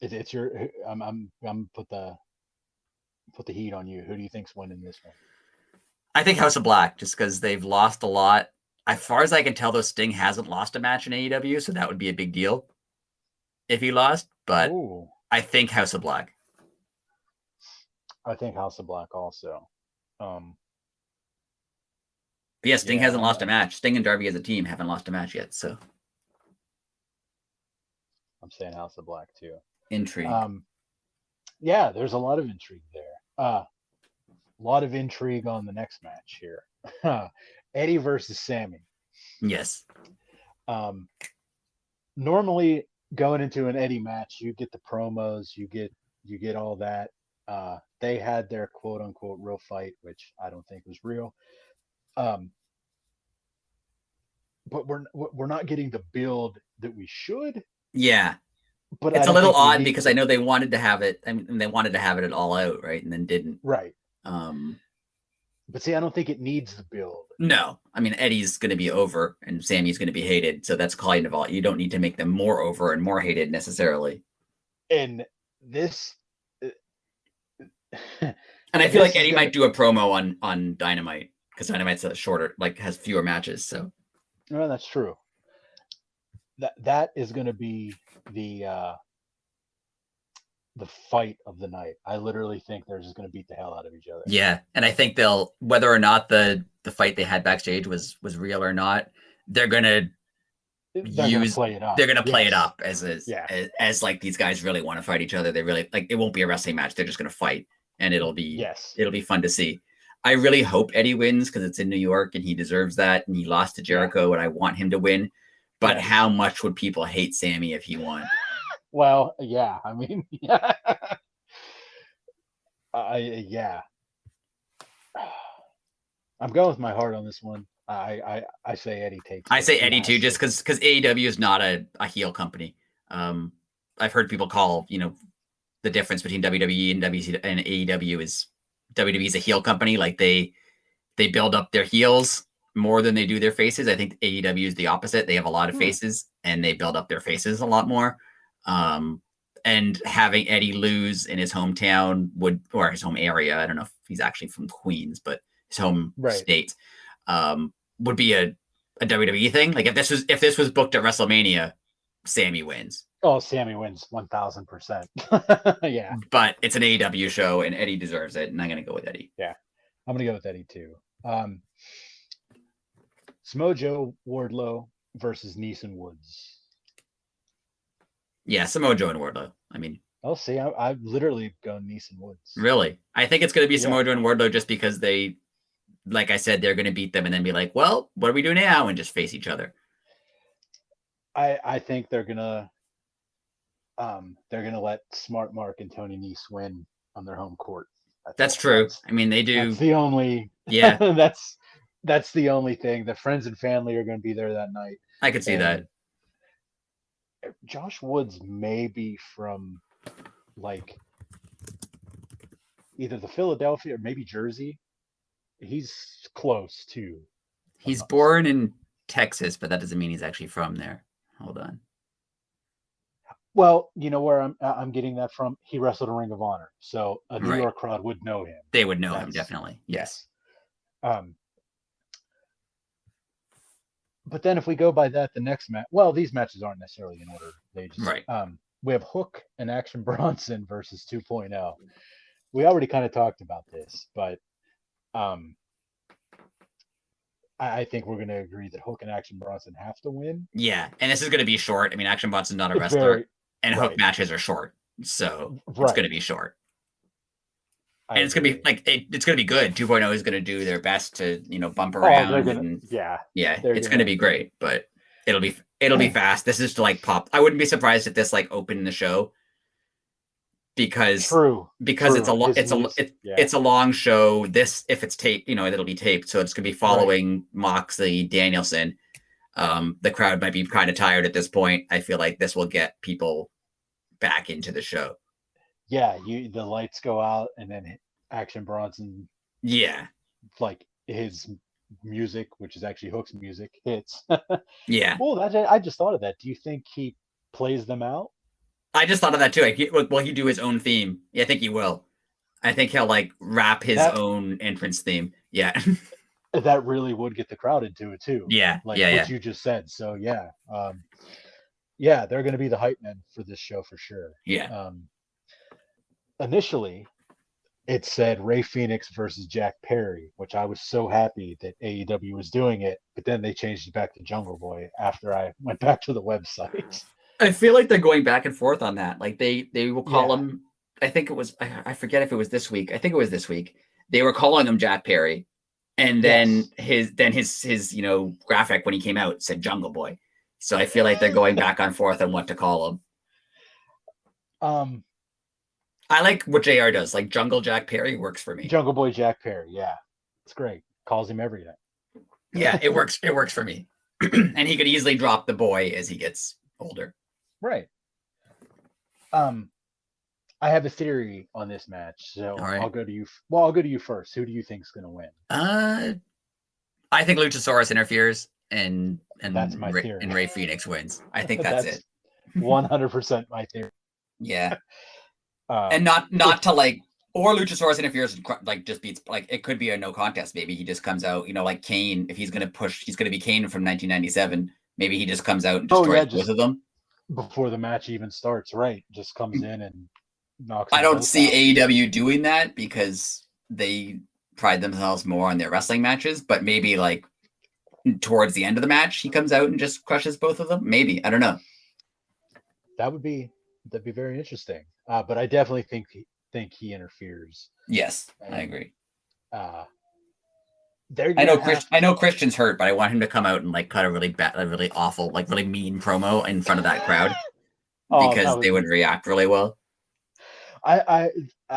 It's your. I'm put the heat on you. Who do you think's winning this one? I think House of Black, just because they've lost a lot. As far as I can tell, though, Sting hasn't lost a match in AEW, so that would be a big deal if he lost. But I think House of Black. I think House of Black also. Yeah, Sting hasn't lost a match. Sting and Darby as a team haven't lost a match yet, so I'm saying House of Black too. Intrigue. Yeah, there's a lot of intrigue there. A lot of intrigue on the next match here. Eddie versus Sammy. Yes. Normally going into an Eddie match, you get the promos, you get all that. They had their quote unquote real fight, which I don't think was real. But we're not getting the build that we should. Yeah. But it's a little odd because I know they wanted to have it. I mean, they wanted to have it at All Out, right? And then didn't. Right. But see, I don't think it needs the build. No, I mean Eddie's going to be over and Sammy's going to be hated, so that's kind of all. You don't need to make them more over and more hated necessarily. And this, and I feel like Eddie might do a promo on Dynamite because Dynamite's a shorter, like has fewer matches. So, well, that's true. That is going to be the fight of the night. I literally think they're just going to beat the hell out of each other. Yeah, and I think they'll, whether or not the fight they had backstage was real or not, they're gonna play it up. They're gonna play it up as like these guys really want to fight each other. They really like it won't be a wrestling match. They're just gonna fight, and it'll be fun to see. I really hope Eddie wins because it's in New York and he deserves that. And he lost to Jericho, and I want him to win. But how much would people hate Sammy if he won? Well, yeah, I mean, yeah. Yeah. I'm going with my heart on this one. I say Eddie takes it. I say Eddie too, just because AEW is not a heel company. I've heard people call, the difference between WWE and AEW is WWE is a heel company. Like they build up their heels more than they do their faces. I think AEW is the opposite. They have a lot of faces and they build up their faces a lot more. And having Eddie lose in his hometown or his home area, I don't know if he's actually from Queens, but his home state, would be a WWE thing. Like if this was booked at WrestleMania, Sammy wins. Oh, Sammy wins 1,000%. Yeah. But it's an AEW show and Eddie deserves it. And I'm going to go with Eddie. Yeah. I'm going to go with Eddie too. Samoa Joe Wardlow versus Neeson Woods. Yeah, Samoa Joe and Wardlow. I mean, I'll see. I've literally gone Neeson Woods. Really? I think it's going to be Samoa Joe and Wardlow just because they, like I said, they're going to beat them and then be like, well, what do we do now? And just face each other. I think they're gonna let Smart Mark and Tony Nese win on their home court. That's true. I mean, they do. That's the only. Yeah. that's the only thing. The friends and family are going to be there that night. I could see that. Josh Woods may be from like either the Philadelphia or maybe Jersey. He's close too. He's born in Texas, but that doesn't mean he's actually from there. Hold on. Well, you know where I'm getting that from? He wrestled in Ring of Honor, so a New York crowd would know him. They would know him, definitely. Yes. But then if we go by that, the next match, well, these matches aren't necessarily in order. They just we have Hook and Action Bronson versus 2.0. We already kind of talked about this, but I think we're going to agree that Hook and Action Bronson have to win. Yeah, and this is going to be short. I mean, Action Bronson's not a wrestler, and Hook matches are short, so it's going to be short. And it's going to be like it's going to be good. 2.0 is going to do their best to bump around. It's going to be great, but it'll be fast. This is to like pop. I wouldn't be surprised if this like opened the show because it's a long show. This if it's taped, it'll be taped, so it's going to be following Moxley, Danielson. The crowd might be kind of tired at this point. I feel like this will get people back into the show. Yeah, the lights go out and then Action Bronson. Yeah, like his music, which is actually Hook's music, hits. Yeah. Well, I just thought of that. Do you think he plays them out? I just thought of that too. Will he do his own theme? Yeah, I think he will. I think he'll like rap his own entrance theme. Yeah. That really would get the crowd into it too. Yeah. Like what you just said. So yeah. They're going to be the hype men for this show for sure. Yeah. Initially, it said Ray Phoenix versus Jack Perry, which I was so happy that AEW was doing it, but then they changed it back to Jungle Boy after I went back to the website. I feel like they're going back and forth on that. Like they will call him. I think it was. I forget if it was this week. I think it was this week. They were calling him Jack Perry, and then his graphic when he came out said Jungle Boy. So I feel like they're going back and forth on what to call him. I like what JR does. Like Jungle Jack Perry works for me. Jungle Boy Jack Perry, yeah, it's great. Calls him everything. Yeah, it works. It works for me. And he could easily drop the boy as he gets older. Right. I have a theory on this match, so All right. I'll go to you. Well, I'll go to you first. Who do you think's going to win? I think Luchasaurus interferes and That's my theory. And Ray Phoenix wins. I think that's it. 100% my theory. Yeah. And not to like, or Luchasaurus interferes and like just beats, like it could be a no contest. Maybe he just comes out, like Kane. If he's going to be Kane from 1997. Maybe he just comes out and destroys both of them before the match even starts. Right, just comes in and knocks. I don't see AEW doing that because they pride themselves more on their wrestling matches. But maybe like towards the end of the match, he comes out and just crushes both of them. Maybe, I don't know. That'd be very interesting. But I definitely think he interferes. Yes, I agree. I know Christian's hurt, but I want him to come out and like cut a really bad, a really awful, like really mean promo in front of that crowd because they would react really well. I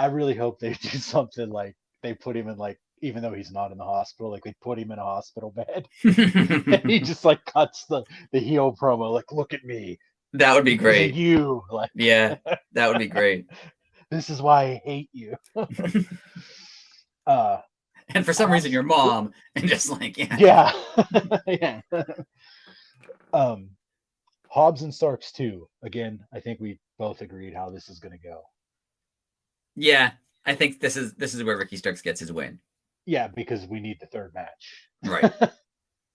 really hope they do something like they put him in like, even though he's not in the hospital, like they put him in a hospital bed and he just like cuts the heel promo like, look at me. That would be great. You like, yeah, that would be great. This is why I hate you. And for some reason, your mom, and just like, yeah. Hobbs and Starks too. Again, I think we both agreed how this is going to go. Yeah, I think this is where Ricky Starks gets his win. Yeah, because we need the third match. Right.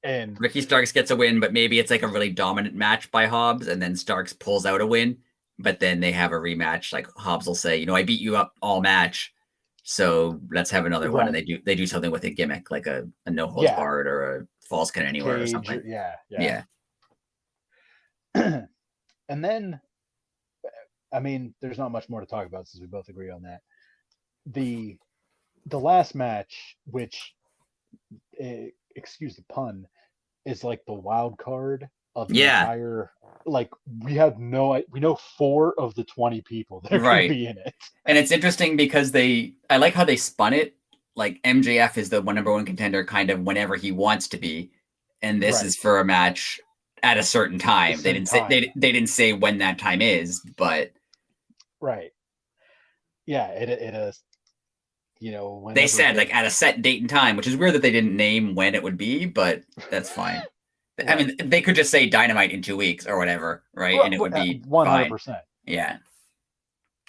And Ricky Starks gets a win, but maybe it's like a really dominant match by Hobbs, and then Starks pulls out a win, but then they have a rematch. Like Hobbs will say, I beat you up all match, so let's have another one. And they do something with a gimmick, like a no holds barred or a falls count anywhere or something. Yeah. And then, I mean, there's not much more to talk about since we both agree on that. The last match, which, excuse the pun, is like the wild card of the entire. Like we know 4 of the 20 people that are going to be in it, and it's interesting because I like how they spun it. Like MJF is the number 1 contender, kind of whenever he wants to be, and this is for a match at a certain time. They didn't say when that time is, but right, yeah, it is. They said like at a set date and time, which is weird that they didn't name when it would be, but that's fine. Right. I mean, they could just say Dynamite in 2 weeks or whatever, right? And it would be 100%. Yeah.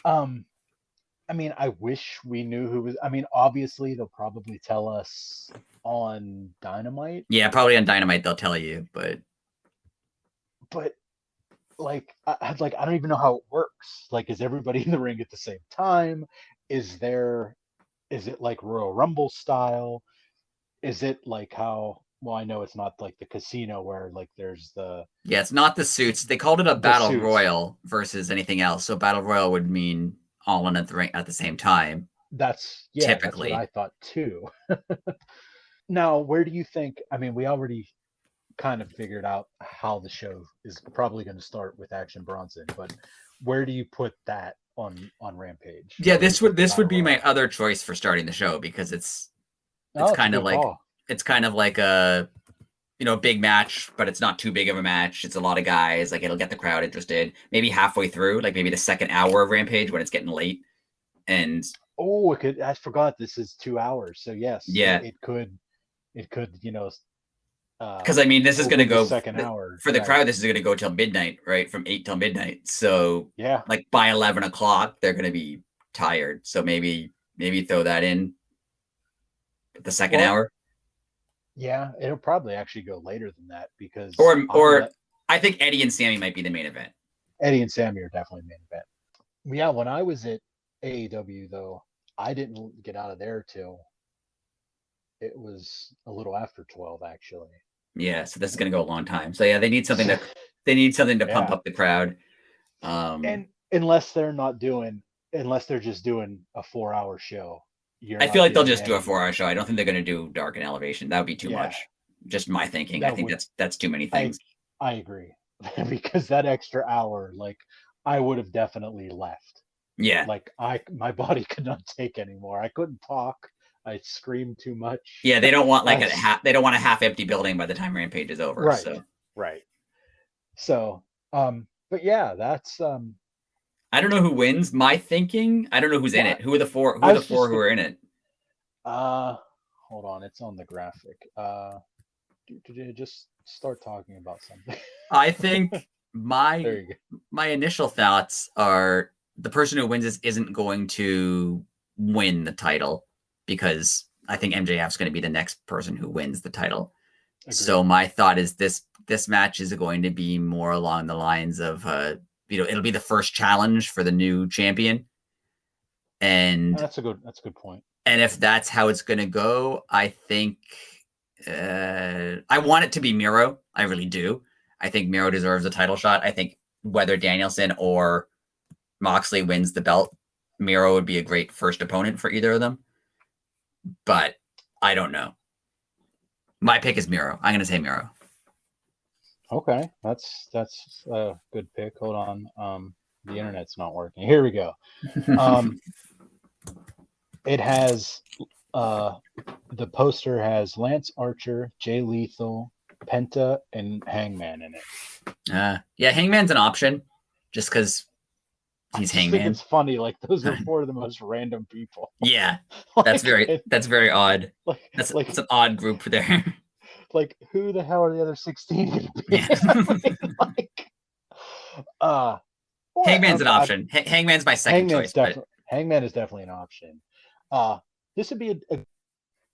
I mean, I wish we knew who was. I mean, obviously they'll probably tell us on Dynamite. Yeah, probably on Dynamite they'll tell you, but like, I don't even know how it works. Like, is everybody in the ring at the same time? Is it like Royal Rumble style? Is it like how? Well, I know it's not like the casino where like there's the. Yeah, it's not the suits. They called it a battle royal versus anything else. So battle royal would mean all in at the ring at the same time. Typically. That's what I thought too. Now, where do you think? I mean, we already kind of figured out how the show is probably going to start with Action Bronson, but where do you put that on Rampage? Yeah, this would be my other choice for starting the show because it's kind of like a big match, but it's not too big of a match. It's a lot of guys. Like it'll get the crowd interested. Maybe halfway through, like maybe the second hour of Rampage when it's getting late. And I forgot this is 2 hours. So yes, it could, because I mean, this is going to go second hour for the crowd. This is going to go till midnight, right? From 8 till midnight. So yeah, like by 11 o'clock, they're going to be tired. So maybe throw that in the second hour. Yeah, it'll probably actually go later than that because I think Eddie and Sammy might be the main event. Eddie and Sammy are definitely the main event. Yeah, when I was at AEW though, I didn't get out of there till it was a little after 12 actually. Yeah, so this is going to go a long time. So yeah, they need something to pump up the crowd. And unless they're just doing a 4-hour show. I feel like they'll just do a 4-hour show. I don't think they're going to do Dark and Elevation. That would be too much. Just my thinking. I think that's too many things. I agree. Because that extra hour, like I would have definitely left. Yeah. Like my body could not take anymore. I couldn't talk. I screamed too much. Yeah, they don't want like they don't want a half-empty building by the time Rampage is over. Right. So, but yeah, that's I don't know who wins. My thinking, I don't know who's in it. Who are the four? Who I are the was four just who are in it? hold on, it's on the graphic. Just start talking about something. I think There my you go. my initial thoughts are the person who wins this isn't going to win the title because I think MJF's going to be the next person who wins the title. Agreed. So my thought is this match is going to be more along the lines of it'll be the first challenge for the new champion. And That's a good point. And if that's how it's going to go, I think I want it to be Miro. I really do. I think Miro deserves a title shot. I think whether Danielson or Moxley wins the belt, Miro would be a great first opponent for either of them. But I don't know. My pick is Miro. I'm going to say Miro. Okay, that's a good pick. Hold on. The internet's not working. Here we go. It has the poster has Lance Archer, Jay Lethal, Penta, and Hangman in it. Yeah, Hangman's an option just because he's I just Hangman. think it's funny. Like those are four of the most random people. Yeah, like, that's very odd. That's an odd group there. Like who the hell are the other 16 going to be? Yeah. Hangman's an option. Hangman's my second choice. Hangman is definitely an option. This would be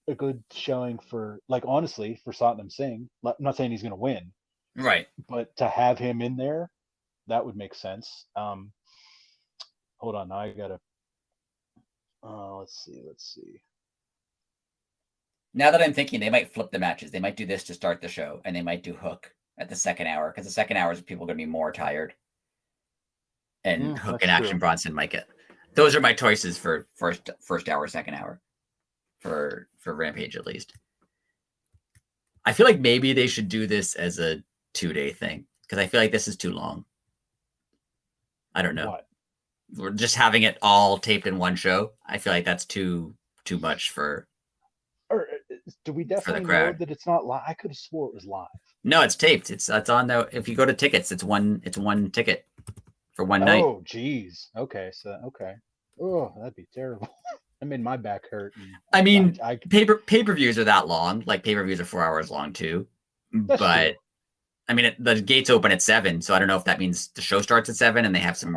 a good showing for, like, honestly, for Satnam Singh. I'm not saying he's going to win, right? But to have him in there, that would make sense. Hold on, now I gotta. Let's see. Now that I'm thinking, they might flip the matches. They might do this to start the show, and they might do Hook at the second hour because the second hour is people going to be more tired. And Hook and Action Bronson might get. Those are my choices for first hour, second hour, for Rampage at least. I feel like maybe they should do this as a 2-day thing because I feel like this is too long. I don't know. What? We're just having it all taped in one show. I feel like that's too much for. Or do we definitely know that it's not live? I could have swore it was live. No, it's taped. It's on the. If you go to tickets, it's one ticket for one night. Oh, geez. Okay, okay. Oh, that'd be terrible. I made my back hurt. I mean, pay-per-views are that long. Like pay-per-views are 4 hours long too. But true. I mean, the gates open at 7, so I don't know if that means the show starts at 7 and they have some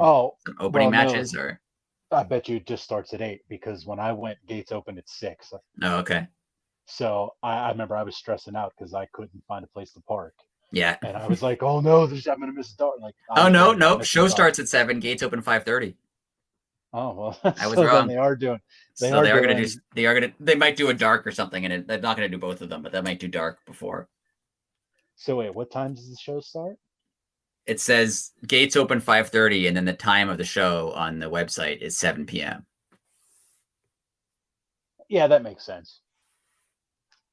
opening matches, or. I bet you it just starts at 8 because when I went, gates opened at 6. Oh, okay. So I remember I was stressing out because I couldn't find a place to park. Yeah. And I was like, "Oh no, I'm gonna miss a start." Like, no. Show starts at 7. Gates open 5:30. Oh well, I was wrong. They are doing. They might do a dark or something, and they're not gonna do both of them, but they might do dark before. So wait, what time does the show start? It says gates open 5:30, and then the time of the show on the website is 7 p.m. Yeah, that makes sense.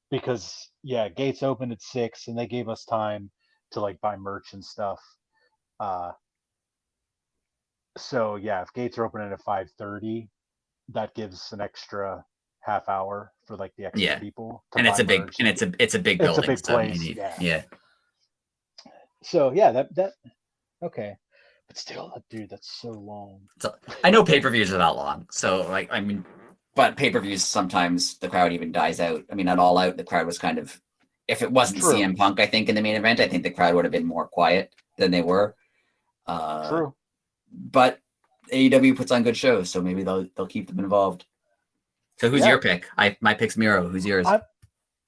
Because gates open at 6, and they gave us time to like buy merch and stuff. So if gates are opening at 5:30, that gives an extra half hour for like the extra people. And it's a big building. It's a big place. Yeah. So that okay, but still, dude, that's so long. So, I know pay-per-views are that long, so like I mean, but pay-per-views sometimes the crowd even dies out. I mean, at All Out, the crowd was kind of, if it wasn't CM Punk, I think in the main event, I think the crowd would have been more quiet than they were. True. But AEW puts on good shows, so maybe they'll keep them involved. So who's your pick? My pick's Miro. Who's yours?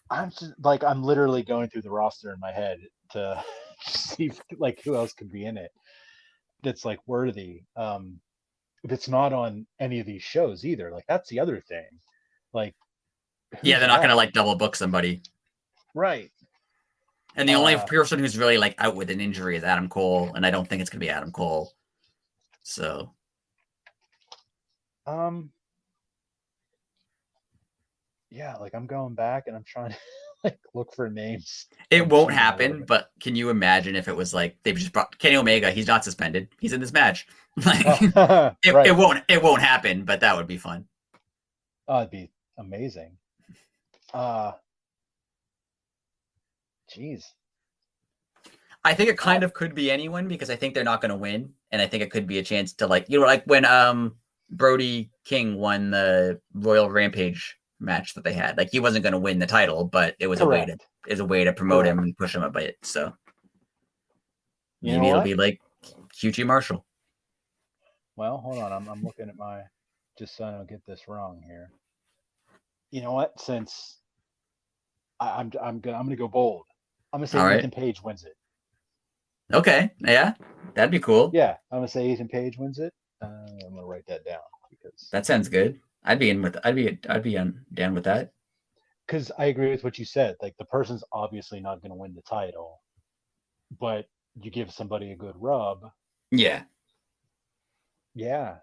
I'm just like, I'm literally going through the roster in my head to see like who else could be in it that's like worthy. If it's not on any of these shows either, like that's the other thing. Like, they're not gonna like double book somebody, right? And the only person who's really like out with an injury is Adam Cole, and I don't think it's gonna be Adam Cole. So, like I'm going back and I'm trying to like look for names. It won't happen, but can you imagine if it was like they just brought Kenny Omega? He's not suspended. He's in this match. Like it won't happen, but that would be fun. Oh, it'd be amazing. Jeez. I think it kind of could be anyone because I think they're not going to win, and I think it could be a chance to like when Brody King won the Royal Rampage match that they had. Like he wasn't going to win the title, but it was Correct. a way to promote him and push him a bit. So You maybe it'll be like QT Marshall. Well, hold on. I'm looking at my, just so I don't get this wrong here. You know what? Since I'm gonna go bold. I'm gonna say Ethan Page wins it. Okay, yeah, that'd be cool. Yeah, I'm gonna say Ethan Page wins it. I'm gonna write that down because that sounds good. I'd be down with that. Because I agree with what you said. Like the person's obviously not gonna win the title, but you give somebody a good rub. Yeah. Yeah.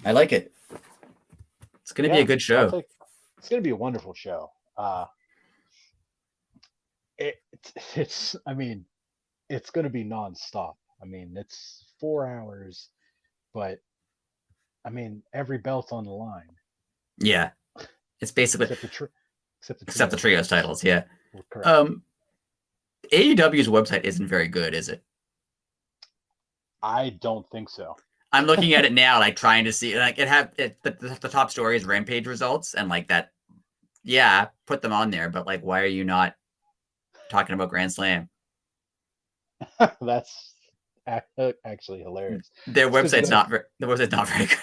I like it. It's going to be a good show. It's going to be a wonderful show. It's I mean, it's going to be nonstop. I mean, it's 4 hours, but I mean, every belt's on the line. Yeah. It's basically except the trios titles. Yeah. Correct. AEW's website isn't very good, is it? I don't think so. I'm looking at it now, like trying to see, like the top story is Rampage results, and like that, yeah, put them on there. But like, why are you not talking about Grand Slam? That's actually hilarious. Their website's not very good.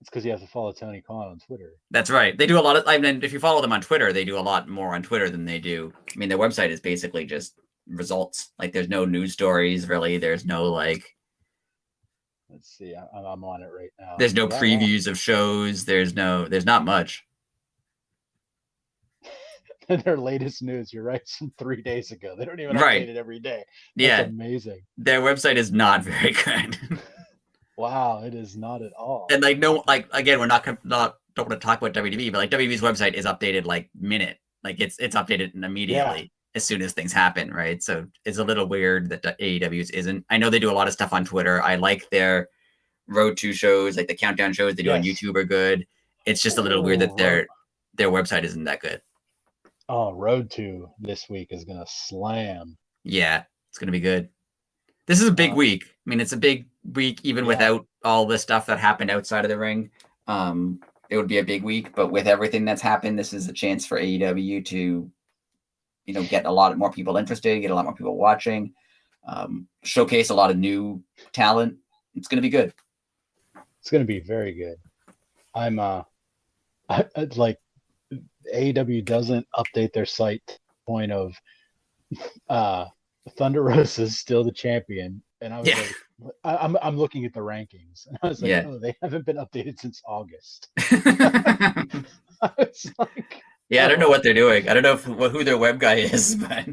It's because you have to follow Tony Khan on Twitter. That's right. They do a lot of. I mean, if you follow them on Twitter, they do a lot more on Twitter than they do. I mean, their website is basically just results. Like, there's no news stories really. There's no like. Let's see. I'm on it right now. There's no previews of shows. There's not much. Their latest news, you're right, from 3 days ago. They don't even update it every day. That's amazing. Their website is not very good. Wow, it is not at all. And like again, we're not don't want to talk about WWE, but like WWE's website is updated like minute. Like it's updated immediately as soon as things happen, right? So it's a little weird that AEW's isn't. I know they do a lot of stuff on Twitter. I like their Road to shows, like the countdown shows they do on YouTube are good. It's just a little weird that their website isn't that good. Oh, Road to this week is gonna slam. Yeah, it's gonna be good. This is a big week. I mean, it's a big week even without all the stuff that happened outside of the ring. It would be a big week, but with everything that's happened, this is a chance for AEW to, get a lot more people interested, get a lot more people watching, showcase a lot of new talent. It's going to be good. It's going to be very good. I'm like AEW doesn't update their site to the point of Thunder Rosa's still the champion, and I was like, I'm looking at the rankings, and I was like, oh, they haven't been updated since August. I was like, I don't know what they're doing. I don't know who their web guy is, but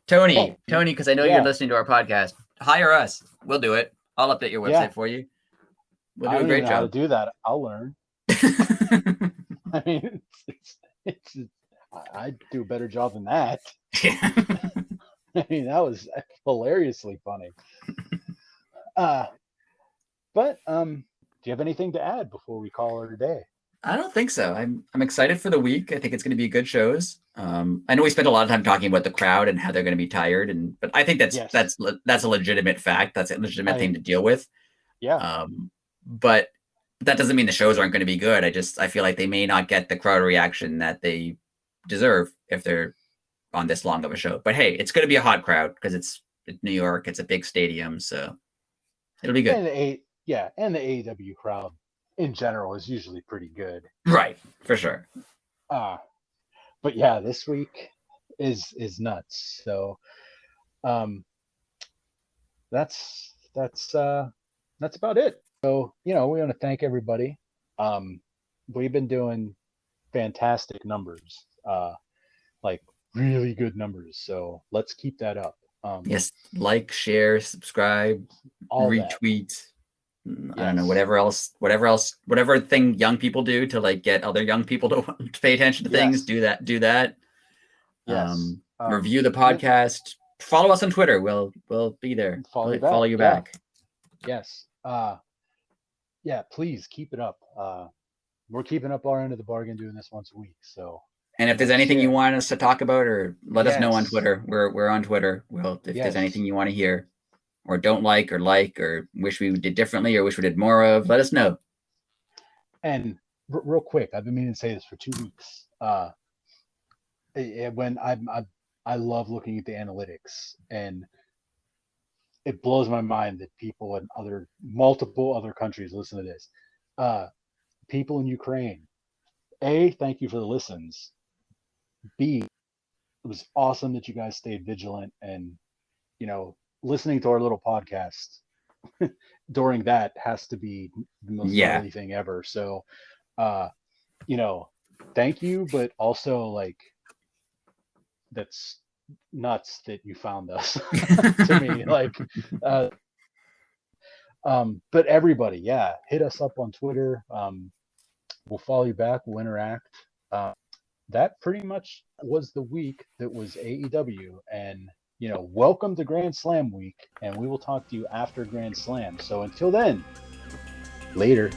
Tony, because I know you're listening to our podcast, hire us. We'll do it. I'll update your website for you. We'll do a great job. How to do that? I'll learn. I mean, I do a better job than that. I mean, that was hilariously funny. But do you have anything to add before we call it a day? I don't think so. I'm excited for the week. I think it's going to be good shows. I know we spent a lot of time talking about the crowd and how they're going to be tired, but I think that's a legitimate fact. That's a legitimate thing to deal with. Yeah. But that doesn't mean the shows aren't going to be good. I feel like they may not get the crowd reaction that they deserve if they're on this long of a show. But hey, it's going to be a hot crowd because it's New York. It's a big stadium, so it'll be good. And the AEW crowd in general is usually pretty good. Right, for sure. But yeah, this week is nuts. So that's about it. So, we want to thank everybody. We've been doing fantastic numbers. Like really good numbers. So let's keep that up. Yes, like, share, subscribe, retweet. I don't know, whatever thing young people do to like get other young people to pay attention to things. Do that. Yes. Review the podcast. Follow us on Twitter. We'll be there. Follow you back. Yes. Please keep it up. We're keeping up our end of the bargain doing this once a week. So And if there's anything you want us to talk about, or let us know on Twitter. We're on Twitter. Well, if there's anything you want to hear, or don't like, or wish we did differently, or wish we did more of, let us know. And real quick, I've been meaning to say this for 2 weeks. When I love looking at the analytics, and it blows my mind that people in multiple other countries listen to this. People in Ukraine, A, thank you for the listens. B, it was awesome that you guys stayed vigilant and, listening to our little podcast during that has to be the most gnarly thing ever. So, thank you, but also like, that's nuts that you found us to me. Like, but everybody, hit us up on Twitter. We'll follow you back. We'll interact. That pretty much was the week that was AEW. And, welcome to Grand Slam week. And we will talk to you after Grand Slam. So until then, later.